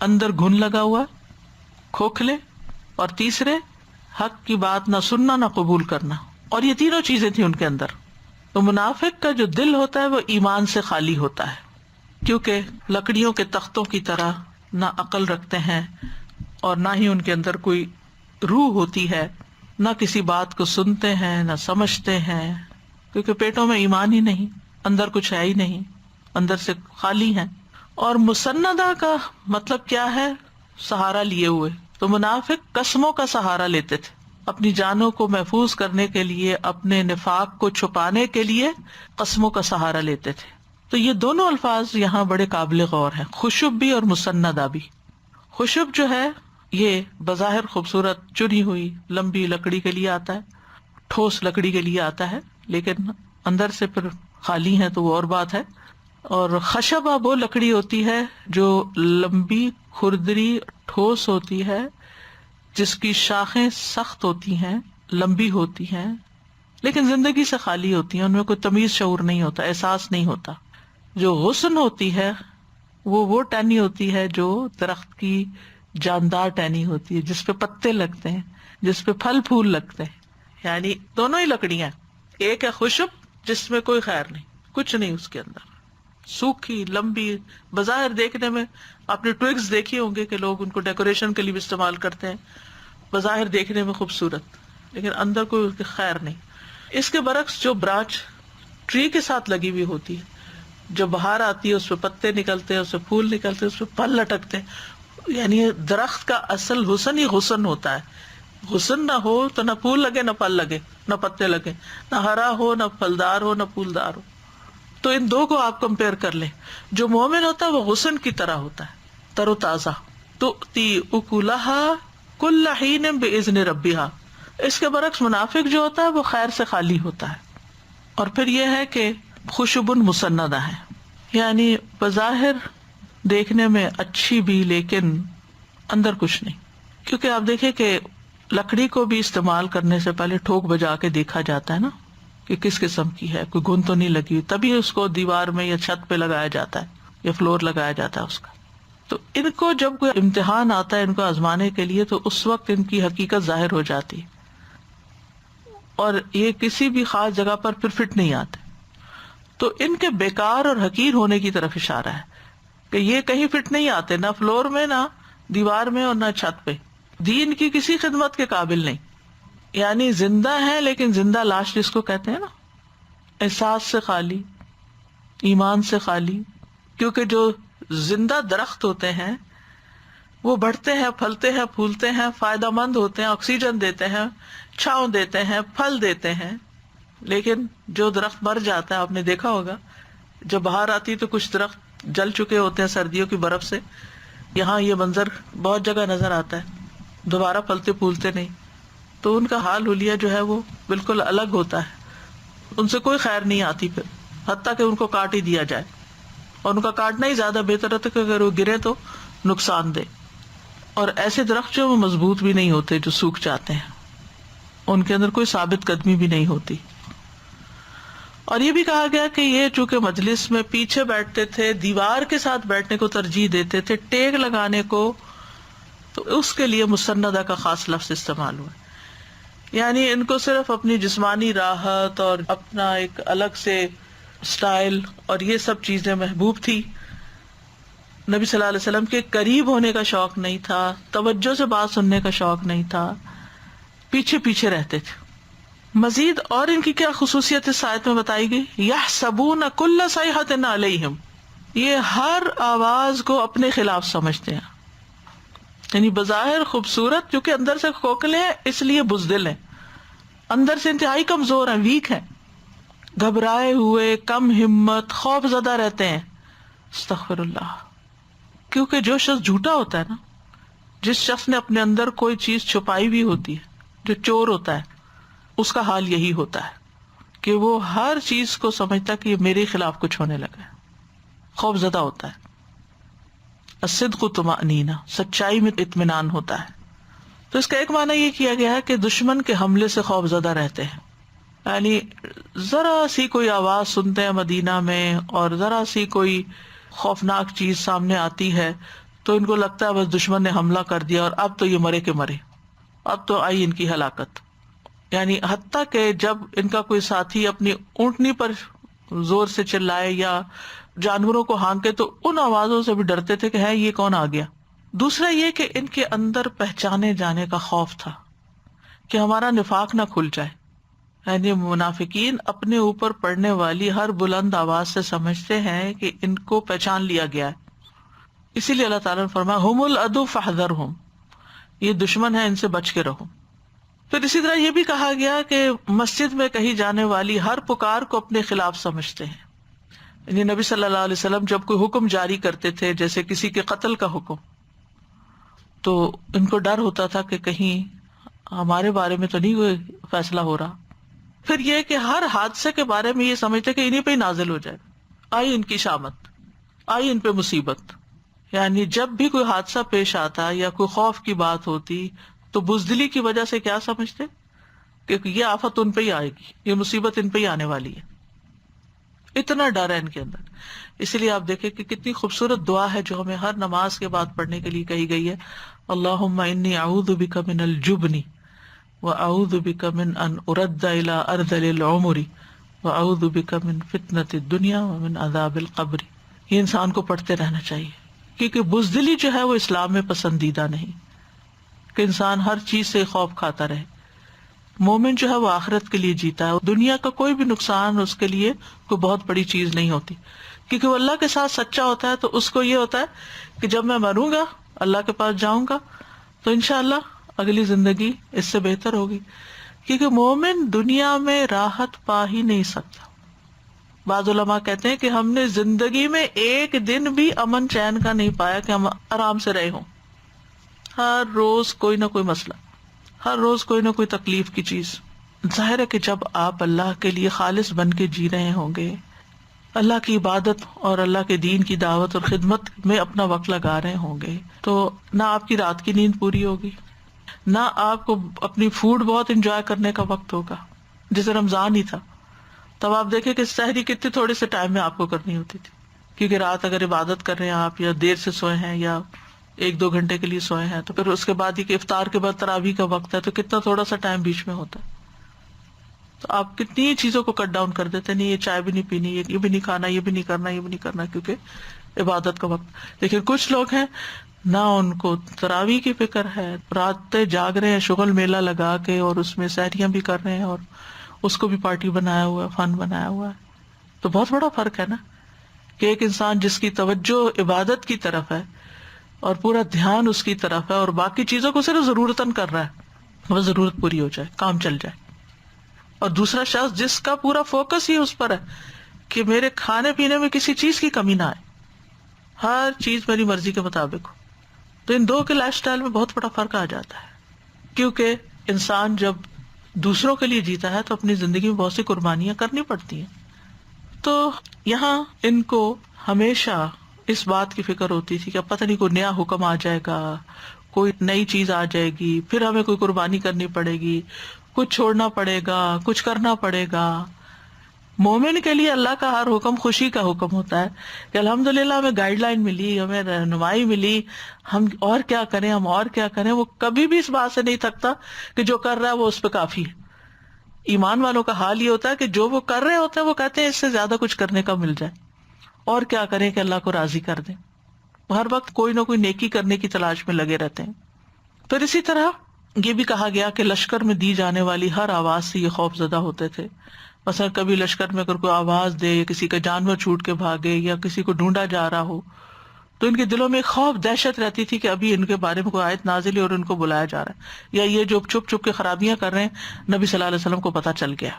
اندر گھن لگا ہوا، کھوکھلے. اور تیسرے حق کی بات نہ سننا نہ قبول کرنا. اور یہ تینوں چیزیں تھیں ان کے اندر. تو منافق کا جو دل ہوتا ہے وہ ایمان سے خالی ہوتا ہے، کیونکہ لکڑیوں کے تختوں کی طرح نہ عقل رکھتے ہیں اور نہ ہی ان کے اندر کوئی روح ہوتی ہے، نہ کسی بات کو سنتے ہیں نہ سمجھتے ہیں، کیونکہ پیٹوں میں ایمان ہی نہیں، اندر کچھ ہے ہی نہیں، اندر سے خالی ہیں. اور مسندہ کا مطلب کیا ہے؟ سہارا لیے ہوئے. تو منافق قسموں کا سہارا لیتے تھے اپنی جانوں کو محفوظ کرنے کے لیے، اپنے نفاق کو چھپانے کے لیے قسموں کا سہارا لیتے تھے. تو یہ دونوں الفاظ یہاں بڑے قابل غور ہیں، خشب بھی اور مسندہ بھی. خشب جو ہے یہ بظاہر خوبصورت چنی ہوئی لمبی لکڑی کے لیے آتا ہے، ٹھوس لکڑی کے لیے آتا ہے، لیکن اندر سے پھر خالی ہے تو وہ اور بات ہے۔ اور خشبہ وہ لکڑی ہوتی ہے جو لمبی، کھردری، ٹھوس ہوتی ہے، جس کی شاخیں سخت ہوتی ہیں، لمبی ہوتی ہیں، لیکن زندگی سے خالی ہوتی ہیں، ان میں کوئی تمیز شعور نہیں ہوتا، احساس نہیں ہوتا۔ جو غصن ہوتی ہے وہ ٹہنی ہوتی ہے جو درخت کی جاندار ٹہنی ہوتی ہے، جس پہ پتے لگتے ہیں، جس پہ پھل پھول لگتے ہیں، یعنی دونوں ہی لکڑیاں، ایک ہے خشب جس میں کوئی خیر نہیں، کچھ نہیں اس کے اندر، سوکھی لمبی، بظاہر دیکھنے میں آپ نے ٹویگز دیکھی ہوں گے کہ لوگ ان کو ڈیکوریشن کے لیے بھی استعمال کرتے ہیں، بظاہر دیکھنے میں خوبصورت لیکن اندر کوئی خیر نہیں۔ اس کے برعکس جو برانچ ٹری کے ساتھ لگی ہوئی ہوتی ہے، جو باہر آتی ہے، اس پہ پتے نکلتے ہیں، اس پہ پھول نکلتے ہیں، اس پہ پھل لٹکتے ہیں، یعنی درخت کا اصل حسن ہی حسن ہوتا ہے۔ حسن نہ ہو تو نہ پھول لگے، نہ پھل لگے، نہ پتے لگے، نہ ہرا ہو، نہ پھلدار ہو، نہ پھولدار ہو۔ تو ان دو کو آپ کمپیئر کر لیں۔ جو مومن ہوتا ہے وہ حسن کی طرح ہوتا ہے، تر و تازہ، تؤتی اکلھا کل حین باذن ربھا۔ اس کے برعکس منافق جو ہوتا ہے وہ خیر سے خالی ہوتا ہے۔ اور پھر یہ ہے کہ خشب مسندہ ہے، یعنی بظاہر دیکھنے میں اچھی بھی لیکن اندر کچھ نہیں۔ کیونکہ آپ دیکھیں کہ لکڑی کو بھی استعمال کرنے سے پہلے ٹھوک بجا کے دیکھا جاتا ہے نا کہ کس قسم کی ہے، کوئی گھن تو نہیں لگی ہوئی، تبھی اس کو دیوار میں یا چھت پہ لگایا جاتا ہے یا فلور لگایا جاتا ہے اس کا۔ تو ان کو جب کوئی امتحان آتا ہے ان کو آزمانے کے لیے تو اس وقت ان کی حقیقت ظاہر ہو جاتی ہے، اور یہ کسی بھی خاص جگہ پر پھر فٹ نہیں آتے۔ تو ان کے بیکار اور حقیر ہونے کی طرف اشارہ ہے کہ یہ کہیں فٹ نہیں آتے، نہ فلور میں، نہ دیوار میں، اور نہ چھت پہ، دین کی کسی خدمت کے قابل نہیں، یعنی زندہ ہے لیکن زندہ لاش جس کو کہتے ہیں نا، احساس سے خالی، ایمان سے خالی۔ کیونکہ جو زندہ درخت ہوتے ہیں وہ بڑھتے ہیں، پھلتے ہیں، پھولتے ہیں، فائدہ مند ہوتے ہیں، آکسیجن دیتے ہیں، چھاؤں دیتے ہیں، پھل دیتے ہیں۔ لیکن جو درخت مر جاتا ہے، آپ نے دیکھا ہوگا جب باہر آتی تو کچھ درخت جل چکے ہوتے ہیں سردیوں کی برف سے، یہاں یہ منظر بہت جگہ نظر آتا ہے، دوبارہ پھلتے پھولتے نہیں، تو ان کا حال حلیہ جو ہے وہ بالکل الگ ہوتا ہے، ان سے کوئی خیر نہیں آتی پھر، حتیٰ کہ ان کو کاٹ ہی دیا جائے، اور ان کا کاٹنا ہی زیادہ بہتر ہوتا ہے کہ اگر وہ گرے تو نقصان دے۔ اور ایسے درخت جو وہ مضبوط بھی نہیں ہوتے، جو سوکھ جاتے ہیں، ان کے اندر کوئی ثابت قدمی بھی نہیں ہوتی۔ اور یہ بھی کہا گیا کہ یہ چونکہ مجلس میں پیچھے بیٹھتے تھے، دیوار کے ساتھ بیٹھنے کو ترجیح دیتے تھے، ٹیک لگانے کو، تو اس کے لیے مسندہ کا خاص لفظ استعمال ہوا، یعنی ان کو صرف اپنی جسمانی راحت اور اپنا ایک الگ سے سٹائل اور یہ سب چیزیں محبوب تھی، نبی صلی اللہ علیہ وسلم کے قریب ہونے کا شوق نہیں تھا، توجہ سے بات سننے کا شوق نہیں تھا، پیچھے پیچھے رہتے تھے۔ مزید اور ان کی کیا خصوصیت اس آیت میں بتائی گئی؟ یحسبون کل صیحۃ علیہم، یہ ہر آواز کو اپنے خلاف سمجھتے ہیں، یعنی بظاہر خوبصورت، کیونکہ اندر سے کھوکھلے ہیں اس لیے بزدل ہیں، اندر سے انتہائی کمزور ہیں، ویک ہیں، گھبرائے ہوئے، کم ہمت، خوف زدہ رہتے ہیں۔ استغفر اللہ۔ کیونکہ جو شخص جھوٹا ہوتا ہے نا، جس شخص نے اپنے اندر کوئی چیز چھپائی ہوئی ہوتی ہے، جو چور ہوتا ہے، اس کا حال یہی ہوتا ہے کہ وہ ہر چیز کو سمجھتا کہ یہ میرے خلاف کچھ ہونے لگا ہے، خوف زدہ ہوتا ہے۔ الصدق طمأنینہ، سچائی میں اطمینان ہوتا ہے۔ تو اس کا ایک معنی یہ کیا گیا ہے کہ دشمن کے حملے سے خوف زدہ رہتے ہیں، یعنی ذرا سی کوئی آواز سنتے ہیں مدینہ میں اور ذرا سی کوئی خوفناک چیز سامنے آتی ہے تو ان کو لگتا ہے بس دشمن نے حملہ کر دیا اور اب تو یہ مرے کے مرے، اب تو آئی ان کی ہلاکت۔ یعنی حتیٰ کہ جب ان کا کوئی ساتھی اپنی اونٹنی پر زور سے چلائے یا جانوروں کو ہانکے تو ان آوازوں سے بھی ڈرتے تھے کہ ہے یہ کون آ گیا۔ دوسرا یہ کہ ان کے اندر پہچانے جانے کا خوف تھا کہ ہمارا نفاق نہ کھل جائے، یعنی منافقین اپنے اوپر پڑنے والی ہر بلند آواز سے سمجھتے ہیں کہ ان کو پہچان لیا گیا ہے، اسی لیے اللہ تعالیٰ نے فرمایا ہم العدو فاحذرہم، یہ دشمن ہے، ان سے بچ کے رہو۔ پھر اسی طرح یہ بھی کہا گیا کہ مسجد میں کہی جانے والی ہر پکار کو اپنے خلاف سمجھتے ہیں، یعنی نبی صلی اللہ علیہ وسلم جب کوئی حکم جاری کرتے تھے، جیسے کسی کے قتل کا حکم، تو ان کو ڈر ہوتا تھا کہ کہیں ہمارے بارے میں تو نہیں کوئی فیصلہ ہو رہا. پھر یہ کہ ہر حادثے کے بارے میں یہ سمجھتے کہ انہیں پہ ہی نازل ہو جائے, آئی ان کی شامت, آئی ان پہ مصیبت. یعنی جب بھی کوئی حادثہ پیش آتا یا کوئی خوف کی بات ہوتی تو بزدلی کی وجہ سے کیا سمجھتے کہ یہ آفت ان پہ ہی آئے گی, یہ مصیبت ان پہ ہی آنے والی ہے. اتنا ڈر ہے ان کے اندر. اسی لیے آپ دیکھیں کہ کتنی خوبصورت دعا ہے جو ہمیں ہر نماز کے بعد پڑھنے کے لیے کہی گئی ہے, اللہم انی اعوذ بک من الجبن واعوذ بک من ان ارد الی ارذل العمر واعوذ بک من فتنۃ الدنیا ومن عذاب القبر. یہ انسان کو پڑھتے رہنا چاہیے, کیونکہ بزدلی جو ہے وہ اسلام میں پسندیدہ نہیں, کہ انسان ہر چیز سے خوف کھاتا رہے. مومن جو ہے وہ آخرت کے لیے جیتا ہے, دنیا کا کوئی بھی نقصان اس کے لیے کوئی بہت بڑی چیز نہیں ہوتی, کیونکہ وہ اللہ کے ساتھ سچا ہوتا ہے. تو اس کو یہ ہوتا ہے کہ جب میں مروں گا, اللہ کے پاس جاؤں گا, تو انشاءاللہ اگلی زندگی اس سے بہتر ہوگی. کیونکہ مومن دنیا میں راحت پا ہی نہیں سکتا. بعض علماء کہتے ہیں کہ ہم نے زندگی میں ایک دن بھی امن چین کا نہیں پایا کہ ہم آرام سے رہے ہوں. ہر روز کوئی نہ کوئی مسئلہ, ہر روز کوئی نہ کوئی تکلیف کی چیز. ظاہر ہے کہ جب آپ اللہ کے لیے خالص بن کے جی رہے ہوں گے, اللہ کی عبادت اور اللہ کے دین کی دعوت اور خدمت میں اپنا وقت لگا رہے ہوں گے, تو نہ آپ کی رات کی نیند پوری ہوگی, نہ آپ کو اپنی فوڈ بہت انجوائے کرنے کا وقت ہوگا. جیسے رمضان ہی تھا, تب آپ دیکھیں کہ سحری کتنے تھوڑے سے ٹائم میں آپ کو کرنی ہوتی تھی, کیونکہ رات اگر عبادت کر رہے ہیں آپ, یا دیر سے سوئے ہیں یا 1-2 گھنٹے کے لیے سوئے ہیں, تو پھر اس کے بعد ہی کہ افطار کے بعد تراویح کا وقت ہے, تو کتنا تھوڑا سا ٹائم بیچ میں ہوتا ہے. تو آپ کتنی چیزوں کو کٹ ڈاؤن کر دیتے, نہیں یہ چائے بھی نہیں پینی, یہ بھی نہیں کھانا, یہ بھی نہیں کرنا, یہ بھی نہیں کرنا, کیونکہ عبادت کا وقت. لیکن کچھ لوگ ہیں نہ ان کو تراویح کی فکر ہے, رات جاگ رہے ہیں شغل میلہ لگا کے, اور اس میں سحریاں بھی کر رہے ہیں, اور اس کو بھی پارٹی بنایا ہوا ہے, فن بنایا ہوا ہے. تو بہت بڑا فرق ہے نا, کہ ایک انسان جس کی توجہ عبادت کی طرف ہے اور پورا دھیان اس کی طرف ہے, اور باقی چیزوں کو صرف ضرورتاً کر رہا ہے, وہ ضرورت پوری ہو جائے, کام چل جائے. اور دوسرا شخص جس کا پورا فوکس ہی اس پر ہے کہ میرے کھانے پینے میں کسی چیز کی کمی نہ آئے, ہر چیز میری مرضی کے مطابق ہو. تو ان دو کے لائف سٹائل میں بہت بڑا فرق آ جاتا ہے, کیونکہ انسان جب دوسروں کے لیے جیتا ہے تو اپنی زندگی میں بہت سی قربانیاں کرنی پڑتی ہیں. تو یہاں ان کو ہمیشہ اس بات کی فکر ہوتی تھی کہ پتہ نہیں کوئی نیا حکم آ جائے گا, کوئی نئی چیز آ جائے گی, پھر ہمیں کوئی قربانی کرنی پڑے گی, کچھ چھوڑنا پڑے گا, کچھ کرنا پڑے گا. مومن کے لیے اللہ کا ہر حکم خوشی کا حکم ہوتا ہے کہ الحمدللہ ہمیں گائیڈ لائن ملی, ہمیں رہنمائی ملی, ہم اور کیا کریں, ہم اور کیا کریں. وہ کبھی بھی اس بات سے نہیں تھکتا کہ جو کر رہا ہے وہ اس پہ کافی ہے. ایمان والوں کا حال یہ ہوتا ہے کہ جو وہ کر رہے ہوتے ہیں وہ کہتے ہیں اس سے زیادہ کچھ کرنے کا مل جائے, اور کیا کریں کہ اللہ کو راضی کر دیں. ہر وقت کوئی نہ کوئی نیکی کرنے کی تلاش میں لگے رہتے ہیں. پھر اسی طرح یہ بھی کہا گیا کہ لشکر میں دی جانے والی ہر آواز سے یہ خوف زدہ ہوتے تھے. مثلا کبھی لشکر میں اگر کوئی آواز دے, یا کسی کا جانور چھوٹ کے بھاگے, یا کسی کو ڈھونڈا جا رہا ہو, تو ان کے دلوں میں خوف دہشت رہتی تھی کہ ابھی ان کے بارے میں کوئی آیت نازل ہے اور ان کو بلایا جا رہا ہے, یا یہ جو چھپ چھپ کے خرابیاں کر رہے ہیں نبی صلی اللہ علیہ وسلم کو پتہ چل گیا.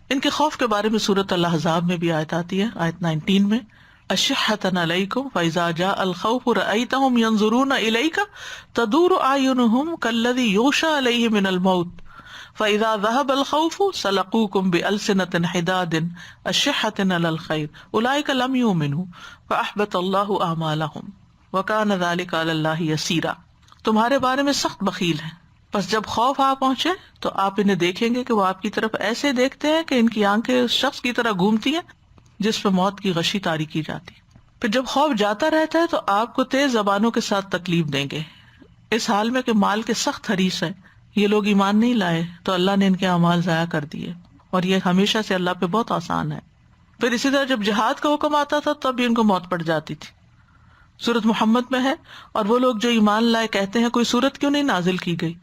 ان کے خوف کے بارے میں سورۃ الاحزاب میں بھی آیت آتی ہے, آیت 19 میں, اشحۃ علیکم فاذا جاء الخوف رأیتهم ينظرون الیک تدور اعینهم کالذی یغشی علیہ من الموت فاذا ذهب الخوف سلقوکم بألسنۃ حداد اشحۃ علی الخیر اولئک لم یؤمنوا فاحبط اللہ اعمالهم وکان ذلک علی اللہ یسیرا. تمہارے بارے میں سخت بخیل ہیں, بس جب خوف آ پہنچے تو آپ انہیں دیکھیں گے کہ وہ آپ کی طرف ایسے دیکھتے ہیں کہ ان کی آنکھیں اس شخص کی طرح گھومتی ہیں جس پہ موت کی غشی طاری کی جاتی. پھر جب خوف جاتا رہتا ہے تو آپ کو تیز زبانوں کے ساتھ تکلیف دیں گے, اس حال میں کہ مال کے سخت حریص ہیں. یہ لوگ ایمان نہیں لائے تو اللہ نے ان کے اعمال ضائع کر دیے, اور یہ ہمیشہ سے اللہ پہ بہت آسان ہے. پھر اسی طرح جب جہاد کا حکم آتا تھا تب بھی ان کو موت پڑ جاتی تھی. سورۃ محمد میں ہے, اور وہ لوگ جو ایمان لائے کہتے ہیں کوئی سورت کیوں نہیں نازل کی گئی.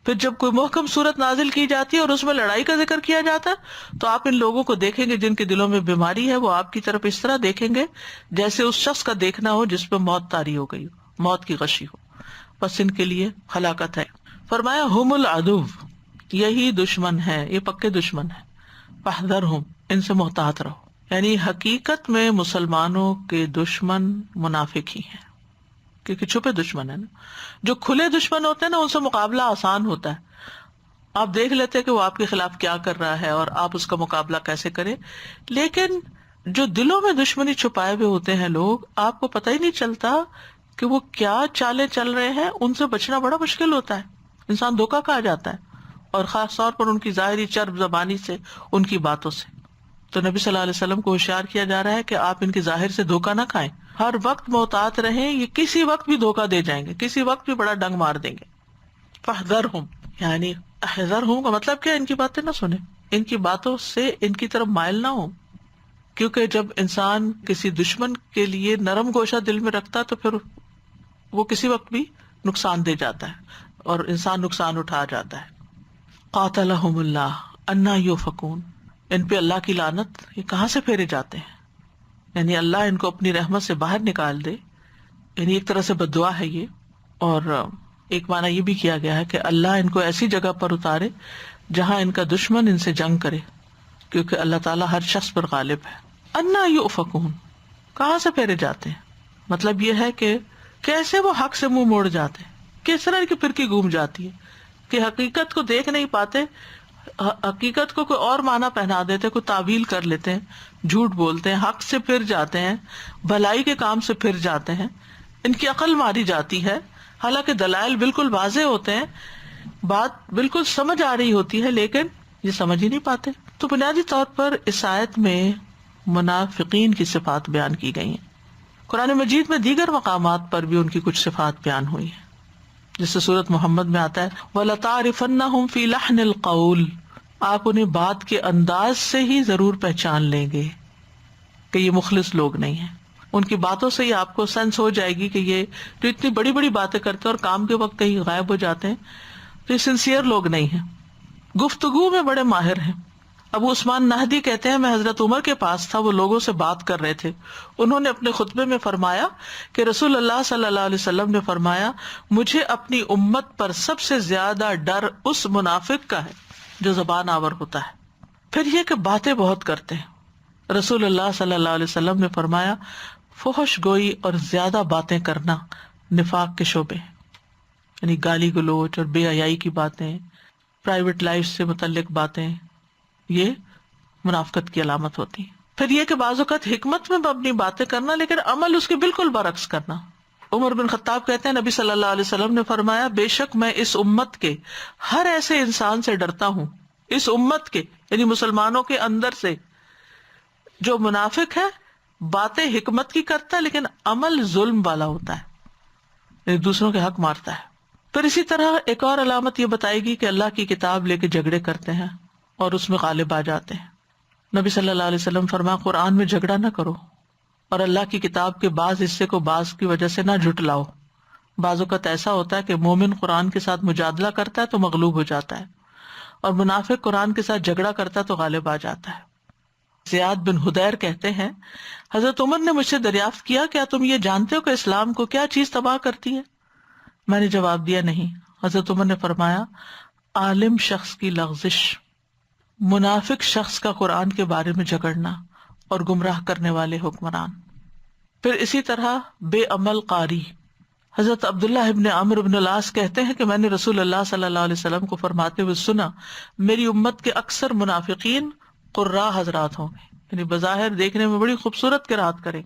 پھر جب کوئی محکم سورت نازل کی جاتی ہے اور اس میں لڑائی کا ذکر کیا جاتا ہے تو آپ ان لوگوں کو دیکھیں گے جن کے دلوں میں بیماری ہے, وہ آپ کی طرف اس طرح دیکھیں گے جیسے اس شخص کا دیکھنا ہو جس پہ موت طاری ہو گئی ہو, موت کی غشی ہو. بس ان کے لیے ہلاکت ہے. فرمایا ہم العدو, یہی دشمن ہے, یہ پکے دشمن ہے. فاحذرہم, ان سے محتاط رہو. یعنی حقیقت میں مسلمانوں کے دشمن منافق ہی ہیں. کیونکہ چھپے دشمن ہے نا. جو کھلے دشمن ہوتے ہیں نا ان سے مقابلہ آسان ہوتا ہے. آپ دیکھ لیتے کہ وہ آپ کے خلاف کیا کر رہا ہے اور آپ اس کا مقابلہ کیسے کریں. لیکن جو دلوں میں دشمنی چھپائے ہوئے ہوتے ہیں لوگ، آپ کو پتہ ہی نہیں چلتا کہ وہ کیا چالیں چل رہے ہیں. ان سے بچنا بڑا مشکل ہوتا ہے، انسان دھوکا کھا جاتا ہے، اور خاص طور پر ان کی ظاہری چرب زبانی سے، ان کی باتوں سے. تو نبی صلی اللہ علیہ وسلم کو ہوشیار کیا جا رہا ہے کہ آپ ان کی ظاہر سے دھوکا نہ کھائیں، ہر وقت محتاط رہیں، یہ کسی وقت بھی دھوکا دے جائیں گے، کسی وقت بھی بڑا ڈنگ مار دیں گے. فاحذرہم، یعنی احذرہم کا مطلب کیا؟ ان کی باتیں نہ سنیں، ان کی باتوں سے ان کی طرف مائل نہ ہوں. کیونکہ جب انسان کسی دشمن کے لیے نرم گوشہ دل میں رکھتا تو پھر وہ کسی وقت بھی نقصان دے جاتا ہے اور انسان نقصان اٹھا جاتا ہے. قاتلہم اللہ انا یؤفکون، ان پہ اللہ کی لعنت، یہ کہاں سے پھیرے جاتے ہیں. یعنی اللہ ان کو اپنی رحمت سے باہر نکال دے، یعنی ایک طرح سے بد دعا ہے یہ. اور ایک معنی یہ بھی کیا گیا ہے کہ اللہ ان کو ایسی جگہ پر اتارے جہاں ان کا دشمن ان سے جنگ کرے، کیونکہ اللہ تعالیٰ ہر شخص پر غالب ہے. انا یؤفکون، کہاں سے پھیرے جاتے ہیں، مطلب یہ ہے کہ کیسے وہ حق سے منہ موڑ جاتے ہیں، کس طرح کی پھرکی گھوم جاتی ہے کہ حقیقت کو دیکھ نہیں پاتے، حقیقت کو کوئی اور معنی پہنا دیتے، کوئی تعویل کر لیتے ہیں، جھوٹ بولتے ہیں، حق سے پھر جاتے ہیں، بھلائی کے کام سے پھر جاتے ہیں. ان کی عقل ماری جاتی ہے، حالانکہ دلائل بالکل واضح ہوتے ہیں، بات بالکل سمجھ آ رہی ہوتی ہے، لیکن یہ سمجھ ہی نہیں پاتے. تو بنیادی طور پر اس آیت میں منافقین کی صفات بیان کی گئی ہیں. قرآن مجید میں دیگر مقامات پر بھی ان کی کچھ صفات بیان ہوئی ہیں، جیسے سورۃ محمد میں آتا ہے وَلَتَعْرِفَنَّهُمْ فِي لَحْنِ الْقَوْلِ، آپ انہیں بات کے انداز سے ہی ضرور پہچان لیں گے کہ یہ مخلص لوگ نہیں ہیں. ان کی باتوں سے ہی آپ کو سینس ہو جائے گی کہ یہ جو اتنی بڑی بڑی باتیں کرتے ہیں اور کام کے وقت کہیں غائب ہو جاتے ہیں تو یہ سنسیئر لوگ نہیں ہیں، گفتگو میں بڑے ماہر ہیں. ابو عثمان نہدی کہتے ہیں میں حضرت عمر کے پاس تھا، وہ لوگوں سے بات کر رہے تھے، انہوں نے اپنے خطبے میں فرمایا کہ رسول اللہ صلی اللہ علیہ وسلم نے فرمایا مجھے اپنی امت پر سب سے زیادہ ڈر اس منافق کا ہے جو زبان آور ہوتا ہے، پھر یہ کہ باتیں بہت کرتے ہیں. رسول اللہ صلی اللہ علیہ وسلم نے فرمایا فحش گوئی اور زیادہ باتیں کرنا نفاق کے شعبے ہیں، یعنی گالی گلوچ اور بے حیائی کی باتیں، پرائیویٹ لائف سے متعلق باتیں، یہ منافقت کی علامت ہوتی ہے. پھر یہ کہ بعض اوقات حکمت میں اپنی باتیں کرنا لیکن عمل اس کے بالکل برعکس کرنا. عمر بن خطاب کہتے ہیں نبی صلی اللہ علیہ وسلم نے فرمایا بے شک میں اس امت کے ہر ایسے انسان سے ڈرتا ہوں، اس امت کے یعنی مسلمانوں کے اندر سے، جو منافق ہے، باتیں حکمت کی کرتا ہے لیکن عمل ظلم والا ہوتا ہے، یعنی دوسروں کے حق مارتا ہے. پھر اسی طرح ایک اور علامت یہ بتائے گی کہ اللہ کی کتاب لے کے جھگڑے کرتے ہیں اور اس میں غالب آ جاتے ہیں. نبی صلی اللہ علیہ وسلم فرمایا قرآن میں جھگڑا نہ کرو اور اللہ کی کتاب کے بعض حصے کو بعض کی وجہ سے نہ جھٹلاؤ. بعض اوقات ایسا ہوتا ہے کہ مومن قرآن کے ساتھ مجادلہ کرتا ہے تو مغلوب ہو جاتا ہے، اور منافق قرآن کے ساتھ جھگڑا کرتا ہے تو غالب آ جاتا ہے. زیاد بن حدیر کہتے ہیں حضرت عمر نے مجھ سے دریافت کیا کیا تم یہ جانتے ہو کہ اسلام کو کیا چیز تباہ کرتی ہے؟ میں نے جواب دیا نہیں. حضرت عمر نے فرمایا عالم شخص کی لغزش، منافق شخص کا قرآن کے بارے میں جھگڑنا، اور گمراہ کرنے والے حکمران. پھر اسی طرح بے عمل قاری. حضرت عبداللہ ابن عمرو ابن العاص کہتے ہیں کہ میں نے رسول اللہ صلی اللہ علیہ وسلم کو فرماتے ہوئے سنا میری امت کے اکثر منافقین قراء حضرات ہوں گے، یعنی بظاہر دیکھنے میں بڑی خوبصورت قرات کریں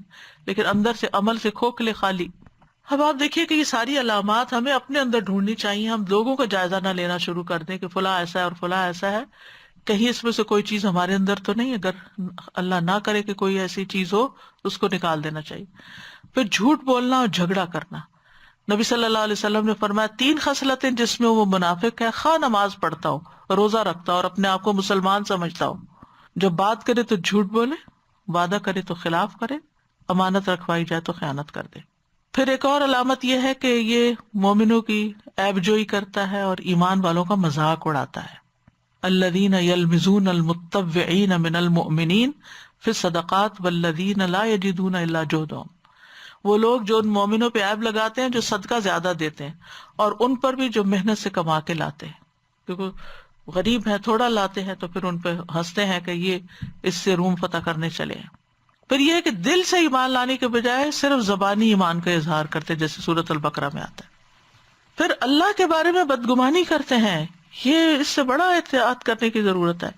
لیکن اندر سے عمل سے کھوکھلے خالی. اب آپ دیکھیے کہ یہ ساری علامات ہمیں اپنے اندر ڈھونڈنی چاہیے. ہم لوگوں کا جائزہ نہ لینا شروع کر دیں کہ فلاں ایسا ہے اور فلاں ایسا ہے، کہیں اس میں سے کوئی چیز ہمارے اندر تو نہیں. اگر اللہ نہ کرے کہ کوئی ایسی چیز ہو اس کو نکال دینا چاہیے. پھر جھوٹ بولنا اور جھگڑا کرنا. نبی صلی اللہ علیہ وسلم نے فرمایا 3 خصلتیں جس میں وہ منافق ہے، خواہ نماز پڑھتا ہو، روزہ رکھتا ہو اور اپنے آپ کو مسلمان سمجھتا ہو، جب بات کرے تو جھوٹ بولے، وعدہ کرے تو خلاف کرے، امانت رکھوائی جائے تو خیانت کر دے. پھر ایک اور علامت یہ ہے کہ یہ مومنوں کی عیب جوئی کرتا ہے اور ایمان والوں کا مذاق اڑاتا ہے. الذین یلمزون المتطوعین من المؤمنین فی الصدقات والذین لا یجدون الا جہدهم. وہ لوگ جو ان مومنوں پہ عیب لگاتے ہیں جو صدقہ زیادہ دیتے ہیں، اور ان پر بھی جو محنت سے کما کے لاتے ہیں، کیونکہ غریب ہیں تھوڑا لاتے ہیں تو پھر ان پہ ہنستے ہیں کہ یہ اس سے روم فتح کرنے چلے ہیں. پھر یہ ہے کہ دل سے ایمان لانے کے بجائے صرف زبانی ایمان کا اظہار کرتے، جیسے سورۃ البقرہ میں آتا ہے۔ پھر اللہ کے بارے میں بدگمانی کرتے ہیں، یہ اس سے بڑا احتیاط کرنے کی ضرورت ہے۔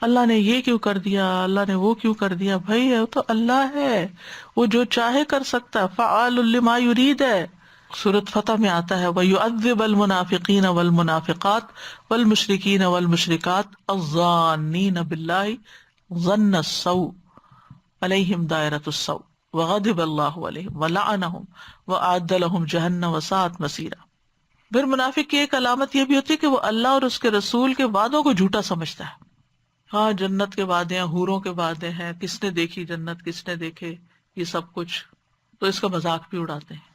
اللہ نے یہ کیوں کر دیا، اللہ نے وہ کیوں کر دیا؟ بھائی وہ تو اللہ ہے، وہ جو چاہے کر سکتا، فعال لما یرید ہے۔ سورۃ فتح میں آتا ہے وَيُعَذِّبَ الْمُنَافِقِينَ وَالْمُنَافِقَاتِ وَالْمُشْرِكِينَ وَالْمُشْرِكَاتِ الظَّانِّينَ بِاللَّهِ ظَنَّ السَّوْءِ عَلَيْهِمْ دَائِرَةُ السَّوْءِ وَغَضِبَ اللَّهُ عَلَيْهِمْ وَلَعَنَهُمْ وَأَعَدَّ لَهُمْ جَهَنَّمَ وَسَاءَتْ مَصِيرًا۔ پھر منافق کی ایک علامت یہ بھی ہوتی ہے کہ وہ اللہ اور اس کے رسول کے وعدوں کو جھوٹا سمجھتا ہے۔ ہاں جنت کے وعدے ہیں، حوروں کے وعدے ہیں، کس نے دیکھی جنت، کس نے دیکھے یہ سب کچھ، تو اس کا مذاق بھی اڑاتے ہیں۔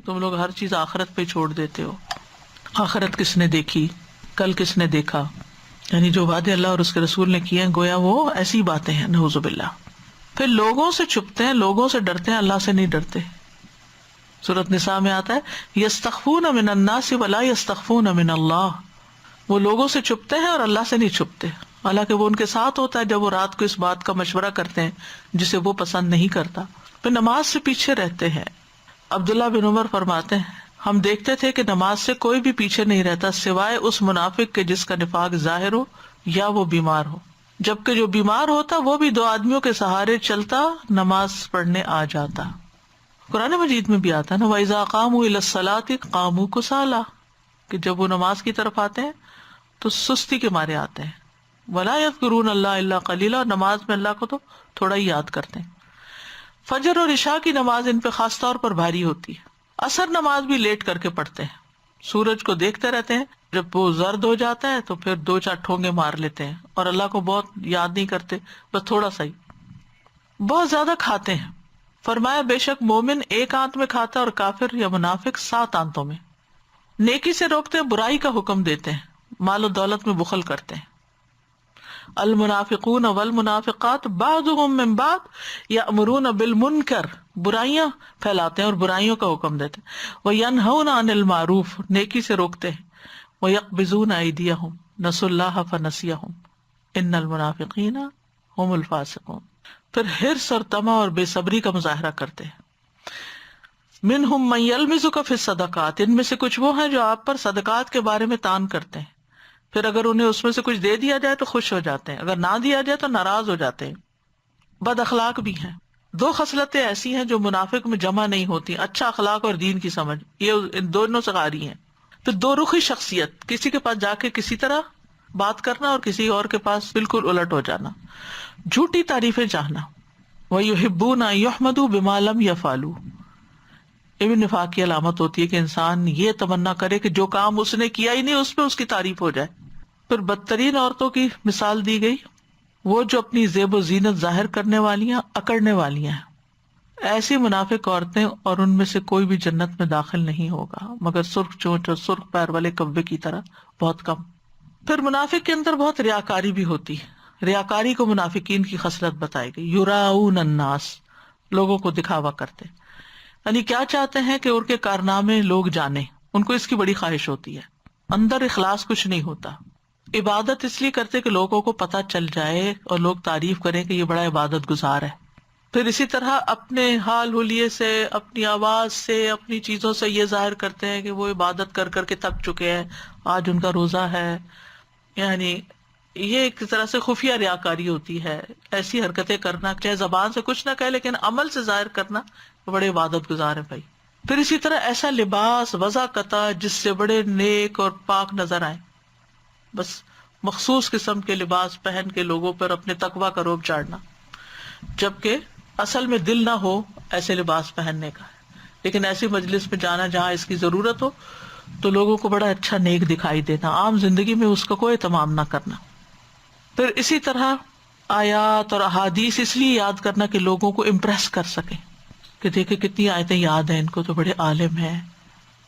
تم لوگ ہر چیز آخرت پہ چھوڑ دیتے ہو، آخرت کس نے دیکھی، کل کس نے دیکھا؟ یعنی جو وعدے اللہ اور اس کے رسول نے کیے ہیں گویا وہ ایسی باتیں ہیں، نعوذ باللہ۔ پھر لوگوں سے چھپتے ہیں، لوگوں سے ڈرتے ہیں، اللہ سے نہیں ڈرتے۔ سورۃ نساء میں آتا ہے یستخفون من الناس ولا یستخفون من اللہ، وہ لوگوں سے چھپتے ہیں اور اللہ سے نہیں چھپتے، حالانکہ وہ ان کے ساتھ ہوتا ہے جب وہ رات کو اس بات کا مشورہ کرتے ہیں جسے وہ پسند نہیں کرتا۔ پھر نماز سے پیچھے رہتے ہیں۔ عبداللہ بن عمر فرماتے ہیں ہم دیکھتے تھے کہ نماز سے کوئی بھی پیچھے نہیں رہتا سوائے اس منافق کے جس کا نفاق ظاہر ہو یا وہ بیمار ہو، جبکہ جو بیمار ہوتا وہ بھی 2 آدمیوں کے سہارے چلتا نماز پڑھنے آ جاتا۔ قرآن مجید میں بھی آتا ہے نا وَإِذَا قَامُوا إِلَى الصَّلَاةِ قَامُوا كُسَالَىٰ، کہ جب وہ نماز کی طرف آتے ہیں تو سستی کے مارے آتے ہیں۔ وَلَا يَذْكُرُونَ اللَّهَ إِلَّا قَلِيلًا، اور نماز میں اللہ کو تو تھوڑا ہی یاد کرتے ہیں۔ فجر اور عشاء کی نماز ان پہ خاص طور پر بھاری ہوتی ہے۔ عصر نماز بھی لیٹ کر کے پڑھتے ہیں، سورج کو دیکھتے رہتے ہیں، جب وہ زرد ہو جاتا ہے تو پھر 2-4 ٹھونگے مار لیتے ہیں اور اللہ کو بہت یاد نہیں کرتے، بس تھوڑا سا ہی۔ بہت زیادہ کھاتے ہیں، فرمایا بے شک مومن 1 آنت میں کھاتا ہے اور کافر یا منافق 7 آنتوں میں۔ نیکی سے روکتے ہیں، برائی کا حکم دیتے ہیں، مال و دولت میں بخل کرتے ہیں۔ المنافقون والمنافقات بعضهم من بعض یأمرون بالمنکر، برائیاں پھیلاتے ہیں اور برائیوں کا حکم دیتے ہیں۔ وینہون عن المعروف، نیکی سے روکتے ہیں۔ ویقبضون ایدیہم نسوا اللہ فنسیہم ان المنافقین هم الفاسقون۔ پھر حرص اور طمع اور بے صبری کا مظاہرہ کرتے ہیں۔ منہم من یلمزک فی الصدقات، ان میں سے کچھ وہ ہیں جو آپ پر صدقات کے بارے میں تان کرتے ہیں، پھر اگر انہیں اس میں سے کچھ دے دیا جائے تو خوش ہو جاتے ہیں، اگر نہ دیا جائے تو ناراض ہو جاتے ہیں۔ بد اخلاق بھی ہیں۔ 2 خصلتیں ایسی ہیں جو منافق میں جمع نہیں ہوتی، اچھا اخلاق اور دین کی سمجھ، یہ ان دونوں سے غاری ہیں۔ پھر 2 رخی شخصیت، کسی کے پاس جا کے کسی طرح بات کرنا اور کسی اور کے پاس بالکل الٹ ہو جانا۔ جھوٹی تعریفیں چاہنا۔ وَيُحِبُّونَ أَن يُحْمَدُوا بِمَا لَمْ يَفْعَلُوا، یہ بھی نفاق کی علامت ہوتی ہے کہ انسان یہ تمنا کرے کہ جو کام اس نے کیا ہی نہیں اس پہ اس کی تعریف ہو جائے۔ پھر بدترین عورتوں کی مثال دی گئی، وہ جو اپنی زیب و زینت ظاہر کرنے والیاں، اکڑنے والیاں ہیں۔ ایسی منافق عورتیں، اور ان میں سے کوئی بھی جنت میں داخل نہیں ہوگا مگر سرخ چونچ اور سرخ پیر والے کبے کی طرح، بہت کم۔ پھر منافق کے اندر بہت ریاکاری بھی ہوتی ہے، ریاکاری کو منافقین کی خصلت بتائی گئی۔ یراؤن الناس، لوگوں کو دکھاوا کرتے، یعنی کیا چاہتے ہیں کہ ان کے کارنامے لوگ جانیں، ان کو اس کی بڑی خواہش ہوتی ہے، اندر اخلاص کچھ نہیں ہوتا۔ عبادت اس لیے کرتے کہ لوگوں کو پتہ چل جائے اور لوگ تعریف کریں کہ یہ بڑا عبادت گزار ہے۔ پھر اسی طرح اپنے حال حلیے سے، اپنی آواز سے، اپنی چیزوں سے یہ ظاہر کرتے ہیں کہ وہ عبادت کر کر کے تھک چکے ہیں، آج ان کا روزہ ہے۔ یعنی یہ ایک طرح سے خفیہ ریاکاری ہوتی ہے، ایسی حرکتیں کرنا، چاہے زبان سے کچھ نہ کہے لیکن عمل سے ظاہر کرنا کہ بڑے عبادت گزار ہیں بھائی۔ پھر اسی طرح ایسا لباس وضع قطع جس سے بڑے نیک اور پاک نظر آئیں، بس مخصوص قسم کے لباس پہن کے لوگوں پر اپنے تقویٰ کا روب چاڑنا، جبکہ اصل میں دل نہ ہو ایسے لباس پہننے کا، لیکن ایسی مجلس میں جانا جہاں اس کی ضرورت ہو تو لوگوں کو بڑا اچھا نیک دکھائی دینا، عام زندگی میں اس کا کوئی اہتمام نہ کرنا۔ پھر اسی طرح آیات اور احادیث اس لیے یاد کرنا کہ لوگوں کو امپریس کر سکیں کہ دیکھیں کتنی آیتیں یاد ہیں ان کو، تو بڑے عالم ہیں۔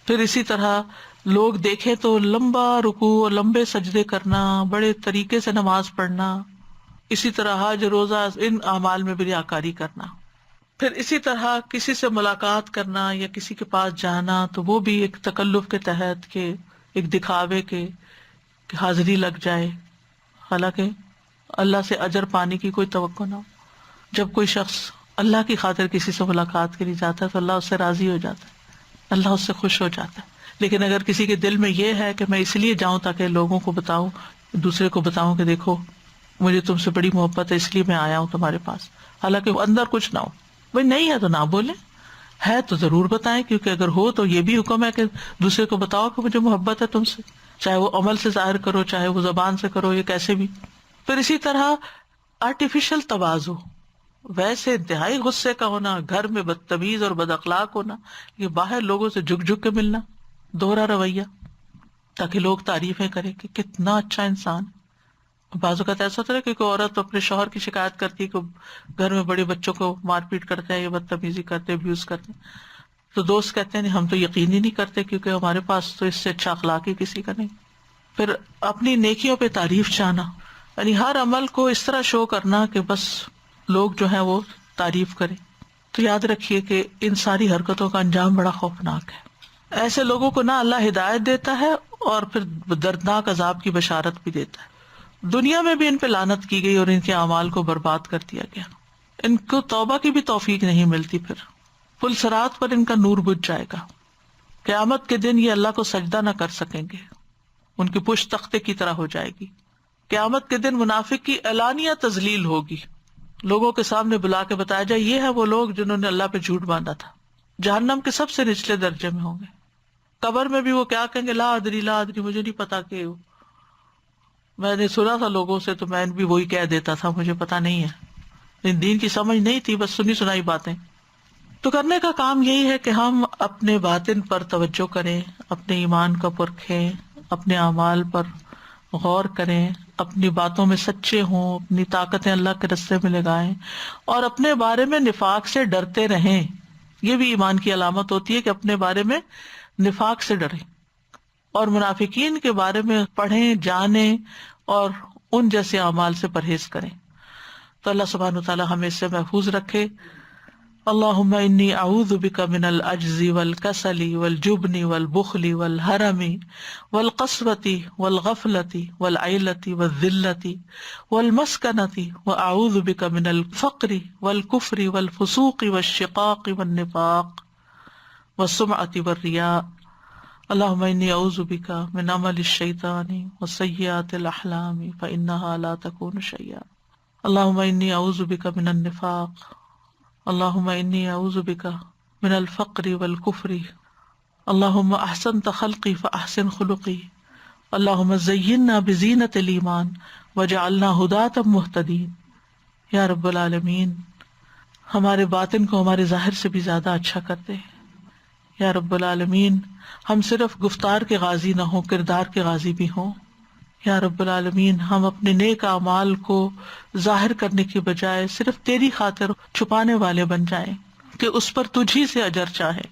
پھر اسی طرح لوگ دیکھیں تو لمبا رکوع اور لمبے سجدے کرنا، بڑے طریقے سے نماز پڑھنا، اسی طرح حج روزہ، ان اعمال میں بھی ریاکاری کرنا۔ پھر اسی طرح کسی سے ملاقات کرنا یا کسی کے پاس جانا تو وہ بھی ایک تکلف کے تحت، کہ ایک دکھاوے کے کہ حاضری لگ جائے، حالانکہ اللہ سے اجر پانے کی کوئی توقع نہ ہو۔ جب کوئی شخص اللہ کی خاطر کسی سے ملاقات کے لیے جاتا ہے تو اللہ اس سے راضی ہو جاتا ہے، اللہ اس سے خوش ہو جاتا ہے. لیکن اگر کسی کے دل میں یہ ہے کہ میں اس لیے جاؤں تاکہ لوگوں کو بتاؤں، دوسرے کو بتاؤں کہ دیکھو مجھے تم سے بڑی محبت ہے اس لیے میں آیا ہوں تمہارے پاس، حالانکہ وہ اندر کچھ نہ ہو، بھائی نہیں ہے تو نہ بولیں، ہے تو ضرور بتائیں، کیونکہ اگر ہو تو یہ بھی حکم ہے کہ دوسرے کو بتاؤ کہ مجھے محبت ہے تم سے، چاہے وہ عمل سے ظاہر کرو، چاہے وہ زبان سے کرو، یا کیسے بھی. پھر اسی طرح آرٹیفیشل تواضع، ویسے انتہائی غصے کا ہونا، گھر میں بدتمیز اور بد اخلاق ہونا، یہ باہر لوگوں سے جھک جھک کے ملنا، دوہرا رویہ، تاکہ لوگ تعریفیں کریں کہ کتنا اچھا انسان. بعض اوقات ایسا ہوتا ہے کہ کوئی عورت اپنے شوہر کی شکایت کرتی ہے کہ گھر میں بڑے بچوں کو مار پیٹ کرتے ہیں یا بدتمیزی کرتے، ابیوز کرتے ہیں، تو دوست کہتے ہیں ہم تو یقین ہی نہیں کرتے کیونکہ ہمارے پاس تو اس سے اچھا اخلاق ہی کسی کا نہیں. پھر اپنی نیکیوں پہ تعریف چاہنا، یعنی ہر عمل کو اس طرح شو کرنا کہ بس لوگ جو ہیں وہ تعریف کریں. تو یاد رکھیے کہ ان ساری حرکتوں کا انجام بڑا خوفناک ہے. ایسے لوگوں کو نہ اللہ ہدایت دیتا ہے اور پھر دردناک عذاب کی بشارت بھی دیتا ہے. دنیا میں بھی ان پہ لعنت کی گئی اور ان کے اعمال کو برباد کر دیا گیا. ان کو توبہ کی بھی توفیق نہیں ملتی. پھر پل صراط پر ان کا نور بجھ جائے گا. قیامت کے دن یہ اللہ کو سجدہ نہ کر سکیں گے، ان کی پشت تختے کی طرح ہو جائے گی. قیامت کے دن منافق کی اعلانیہ تذلیل ہوگی، لوگوں کے سامنے بلا کے بتایا جائے یہ ہے وہ لوگ جنہوں نے اللہ پہ جھوٹ باندھا تھا. جہنم کے سب سے نچلے درجے میں ہوں گے. قبر میں بھی وہ کیا کہیں گے، لا ادری لا ادری، مجھے نہیں پتا کہ میں نے سنا تھا لوگوں سے تو میں بھی وہی کہہ دیتا تھا، مجھے پتا نہیں ہے، لیکن دین کی سمجھ نہیں تھی، بس سنی سنائی باتیں. تو کرنے کا کام یہی ہے کہ ہم اپنے باطن پر توجہ کریں، اپنے ایمان کو پرکھیں، اپنے اعمال پر غور کریں، اپنی باتوں میں سچے ہوں، اپنی طاقتیں اللہ کے رستے میں لگائیں، اور اپنے بارے میں نفاق سے ڈرتے رہیں. یہ بھی ایمان کی علامت ہوتی ہے کہ اپنے بارے میں نفاق سے ڈریں، اور منافقین کے بارے میں پڑھیں، جانیں اور ان جیسے اعمال سے پرہیز کریں. تو اللہ سبحانہ وتعالی ہمیں اس سے محفوظ رکھے. اللہم انی اعوذ بک من العجز والکسل والجبن والبخل والحرم والقسوۃ والغفلۃ والعیلۃ والذلۃ والمسکنۃ واعوذ بک من الفقر والکفر والفسوق والشقاق والنفاق والسمعۃ والریاء. اللہم انی اعوذ بک من عمل الشیطان وسیئات الاحلام فانہا لا تکون شیئا. اللہم انی اعوذ بک من النفاق. اللہم انی اعوذ بک من الفقر والکفر. اللہم احسنت خلقی فاحسن خلقی. اللہم زیننا بزینۃ الایمان وجعلنا ہداۃ مہتدین. یا رب العالمین ہمارے باطن کو ہمارے ظاہر سے بھی زیادہ اچھا کر دے. یا رب العالمین ہم صرف گفتار کے غازی نہ ہوں، کردار کے غازی بھی ہوں. یا رب العالمین ہم اپنے نیک اعمال کو ظاہر کرنے کی بجائے صرف تیری خاطر چھپانے والے بن جائیں کہ اس پر تجھ ہی سے اجر چاہے.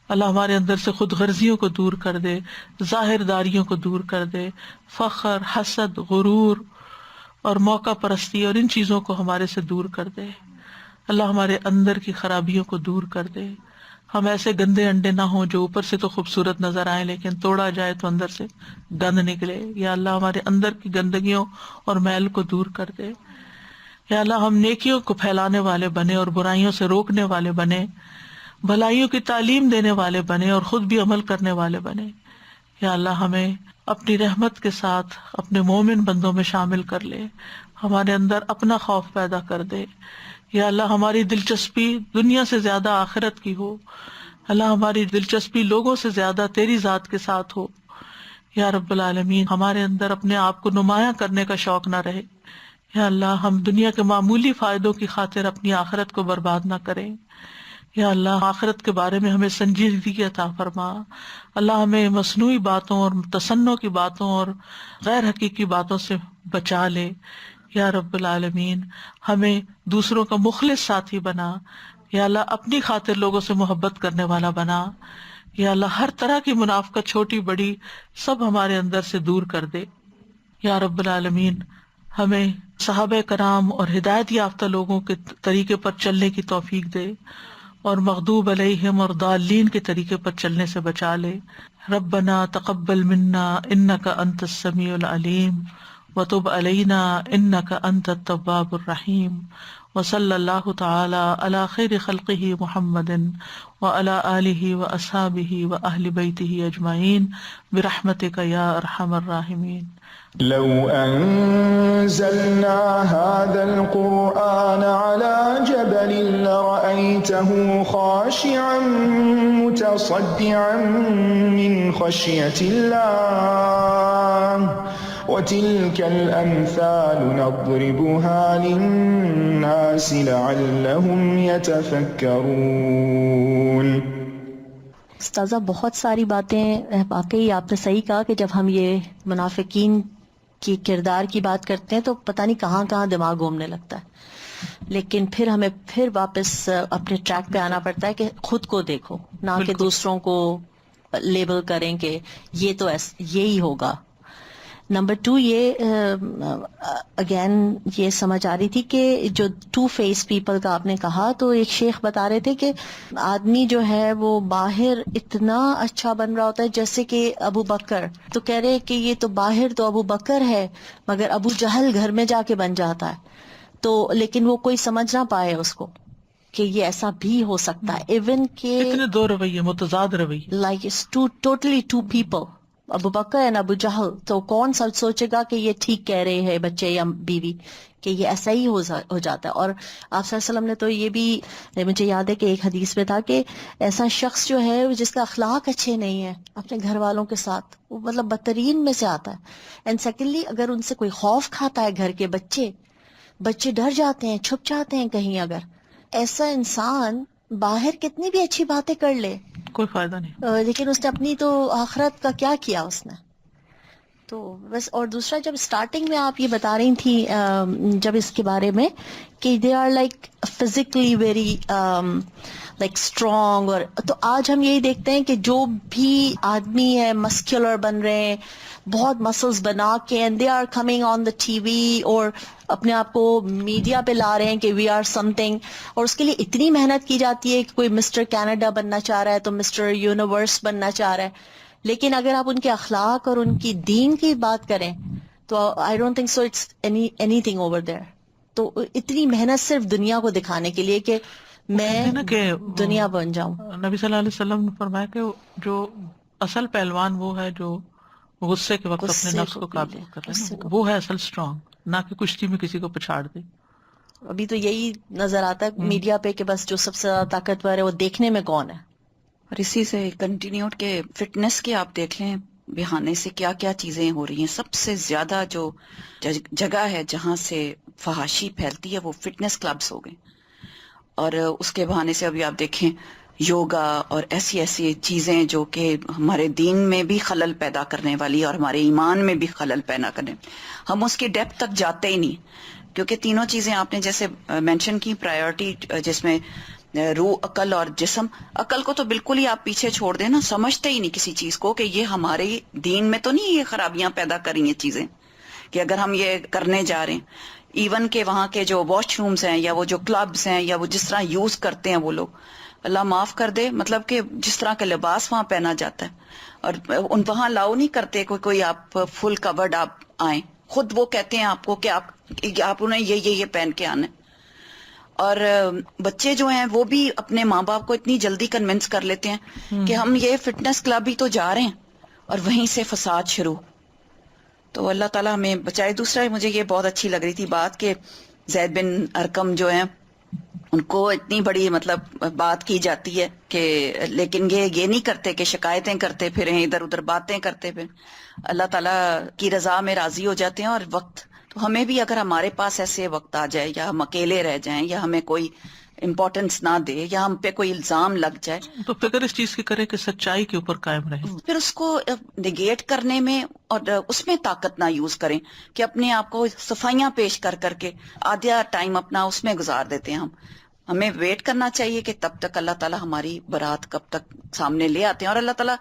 اللہ ہمارے اندر سے خود غرضیوں کو دور کر دے، ظاہر داریوں کو دور کر دے، فخر، حسد، غرور اور موقع پرستی اور ان چیزوں کو ہمارے سے دور کر دے. اللہ ہمارے اندر کی خرابیوں کو دور کر دے. ہم ایسے گندے انڈے نہ ہوں جو اوپر سے تو خوبصورت نظر آئے لیکن توڑا جائے تو اندر سے گند نکلے. یا اللہ ہمارے اندر کی گندگیوں اور میل کو دور کر دے. یا اللہ ہم نیکیوں کو پھیلانے والے بنے اور برائیوں سے روکنے والے بنے، بھلائیوں کی تعلیم دینے والے بنے اور خود بھی عمل کرنے والے بنے. یا اللہ ہمیں اپنی رحمت کے ساتھ اپنے مومن بندوں میں شامل کر لے، ہمارے اندر اپنا خوف پیدا کر دے. یا اللہ ہماری دلچسپی دنیا سے زیادہ آخرت کی ہو. اللہ ہماری دلچسپی لوگوں سے زیادہ تیری ذات کے ساتھ ہو. یا رب العالمین ہمارے اندر اپنے آپ کو نمایاں کرنے کا شوق نہ رہے. یا اللہ ہم دنیا کے معمولی فائدوں کی خاطر اپنی آخرت کو برباد نہ کریں. یا اللہ آخرت کے بارے میں ہمیں سنجیدگی عطا فرما. اللہ ہمیں مصنوعی باتوں اور تصنع کی باتوں اور غیر حقیقی باتوں سے بچا لے. یا رب العالمین ہمیں دوسروں کا مخلص ساتھی بنا. یا اللہ اپنی خاطر لوگوں سے محبت کرنے والا بنا. یا اللہ ہر طرح کی منافقت چھوٹی بڑی سب ہمارے اندر سے دور کر دے. یا رب العالمین ہمیں صحابہ کرام اور ہدایت یافتہ لوگوں کے طریقے پر چلنے کی توفیق دے اور مغضوب علیہم اور ضالین کے طریقے پر چلنے سے بچا لے. ربنا تقبل منا انک انت السمیع العلیم وتب علینا انک انت التواب الرحیم وصلی اللہ تعالی علی خیر خلقہ محمد وعلی آلہ واصحابہ واہل بیتہ اجمعین برحمتک یا ارحم الراحمین. لو أنزلنا هذا القرآن على جبل لرأيته خاشعا متصدعا من خشية الله وتلك الأمثال نضربها للناس لعلهم يتفكرون. استاذہ بہت ساری باتیں واقعی آپ نے صحیح کہا کہ جب ہم یہ منافقین کی کردار کی بات کرتے ہیں تو پتہ نہیں کہاں کہاں دماغ گھومنے لگتا ہے، لیکن پھر ہمیں پھر واپس اپنے ٹریک پہ آنا پڑتا ہے کہ خود کو دیکھو، نہ کہ دوسروں کو لیبل کریں کہ یہ تو یہی ہوگا. نمبر 2 یہ اگین یہ سمجھ آ رہی تھی کہ جو 2 فیس پیپل کا آپ نے کہا، تو ایک شیخ بتا رہے تھے کہ آدمی جو ہے وہ باہر اتنا اچھا بن رہا ہوتا ہے، جیسے کہ ابو بکر، تو کہہ رہے کہ یہ تو باہر تو ابو بکر ہے مگر ابو جہل گھر میں جا کے بن جاتا ہے، تو لیکن وہ کوئی سمجھ نہ پائے اس کو کہ یہ ایسا بھی ہو سکتا ہے. ایون کہ اتنے 2 رویے، متضاد رویے، like it's totally 2 people, Abu Bakr and Abu Jahl. تو کون سا سوچے گا کہ یہ ٹھیک کہہ رہے ہیں بچے یا بیوی، کہ یہ ایسا ہی ہو جاتا ہے. اور آپ صلی اللہ علیہ وسلم نے تو یہ بھی، مجھے یاد ہے کہ ایک حدیث میں تھا کہ ایسا شخص جو ہے جس کا اخلاق اچھے نہیں ہے اپنے گھر والوں کے ساتھ، وہ مطلب بدترین میں سے آتا ہے. اینڈ سیکنڈلی اگر ان سے کوئی خوف کھاتا ہے، گھر کے بچے ڈر جاتے ہیں، چھپ جاتے ہیں کہیں، اگر ایسا انسان باہر کتنی بھی اچھی باتیں کر لے کوئی فائدہ نہیں. لیکن اس نے اپنی تو آخرت کا کیا کیا اس نے. تو بس. اور دوسرا، جب سٹارٹنگ میں آپ یہ بتا رہی تھی جب اس کے بارے میں کہ they are like physically very like strong, اور تو آج ہم یہی دیکھتے ہیں کہ جو بھی آدمی ہے مسکولر بن رہے ہیں، بہت مسلس بنا کے، and they are coming on the T V, اور اپنے آپ کو میڈیا پہ لا رہے ہیں کہ وی آر سم تھنگ، اور اس کے لیے اتنی محنت کی جاتی ہے کہ کوئی مسٹر کینیڈا بننا چاہ رہا ہے تو مسٹر یونیورس بننا چاہ رہا ہے. لیکن اگر آپ ان کے اخلاق اور ان کی دین کی بات کریں تو I don't think so it's anything over there. تو اتنی محنت صرف دنیا کو دکھانے کے لیے کہ میں دنیا بن جاؤں. نبی صلی اللہ علیہ وسلم نے فرمایا کہ جو اصل پہلوان وہ ہے جو غصے کے وقت اپنے نفس کو قابو کر رہے ہیں، وہ ہے اصل اسٹرانگ، نہ کہ کشتی میں کسی کو پچھاڑ دے. ابھی تو یہی نظر آتا ہے میڈیا پہ کہ بس جو سب سے زیادہ طاقتور ہے وہ دیکھنے میں کون ہے. اور اسی سے کنٹینیوڈ کے فٹنس کے آپ دیکھ لیں بہانے سے کیا کیا چیزیں ہو رہی ہیں. سب سے زیادہ جو جگہ ہے جہاں سے فحاشی پھیلتی ہے وہ فٹنس کلبز ہو گئے، اور اس کے بہانے سے ابھی آپ دیکھیں یوگا اور ایسی چیزیں جو کہ ہمارے دین میں بھی خلل پیدا کرنے والی اور ہمارے ایمان میں بھی خلل پیدا کرنے، ہم اس کی ڈیپتھ تک جاتے ہی نہیں، کیونکہ تینوں چیزیں آپ نے جیسے مینشن کی، پرائیورٹی جس میں روح، عقل اور جسم. عقل کو تو بالکل ہی آپ پیچھے چھوڑ دیں نا، سمجھتے ہی نہیں کسی چیز کو کہ یہ ہمارے دین میں تو نہیں یہ خرابیاں پیدا کر رہی ہیں چیزیں، کہ اگر ہم یہ کرنے جا رہے ہیں. ایون کہ وہاں کے جو واش رومز ہیں یا وہ جو کلبز ہیں یا وہ جس طرح یوز کرتے ہیں وہ لوگ، اللہ معاف کر دے، مطلب کہ جس طرح کا لباس وہاں پہنا جاتا ہے، اور ان وہاں لاؤ نہیں کرتے کوئی آپ فل کورڈ آپ آئیں، خود وہ کہتے ہیں آپ کو کہ آپ انہیں یہ پہن کے آنا ہے. اور بچے جو ہیں وہ بھی اپنے ماں باپ کو اتنی جلدی کنونس کر لیتے ہیں کہ ہم یہ فٹنس کلب ہی تو جا رہے ہیں، اور وہیں سے فساد شروع. تو اللہ تعالیٰ ہمیں بچائے. دوسرا مجھے یہ بہت اچھی لگ رہی تھی بات کہ زید بن ارقم جو ہیں ان کو اتنی بڑی مطلب بات کی جاتی ہے کہ لیکن یہ نہیں کرتے کہ شکایتیں کرتے پھریں، ادھر ادھر باتیں کرتے پھر. اللہ تعالیٰ کی رضا میں راضی ہو جاتے ہیں. اور وقت تو ہمیں بھی اگر ہمارے پاس ایسے وقت آ جائے یا ہم اکیلے رہ جائیں یا ہمیں کوئی امپورٹنس نہ دے یا ہم پہ کوئی الزام لگ جائے تو فکر اس چیز کی کرے کہ سچائی کے اوپر قائم رہے، پھر اس کو نگیٹ کرنے میں اور اس میں طاقت نہ یوز کریں کہ اپنے آپ کو صفائیاں پیش کر کے آدھا ٹائم اپنا اس میں گزار دیتے ہیں. ہمیں ویٹ کرنا چاہیے کہ تب تک اللہ تعالیٰ ہماری برات کب تک سامنے لے آتے ہیں، اور اللہ تعالیٰ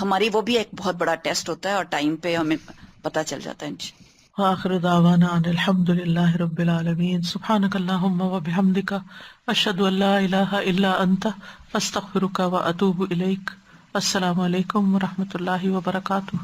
ہماری وہ بھی ایک بہت بڑا ٹیسٹ ہوتا ہے اور ٹائم پہ ہمیں پتہ چل جاتا ہے. آخر دعوانا ان الحمد للہ رب العالمین. سبحانک اللہم و بحمدک، اشہد ان لا الہ الا انت، استغفرک و اتوب الیک. السلام علیکم و رحمۃ اللہ وبرکاتہ.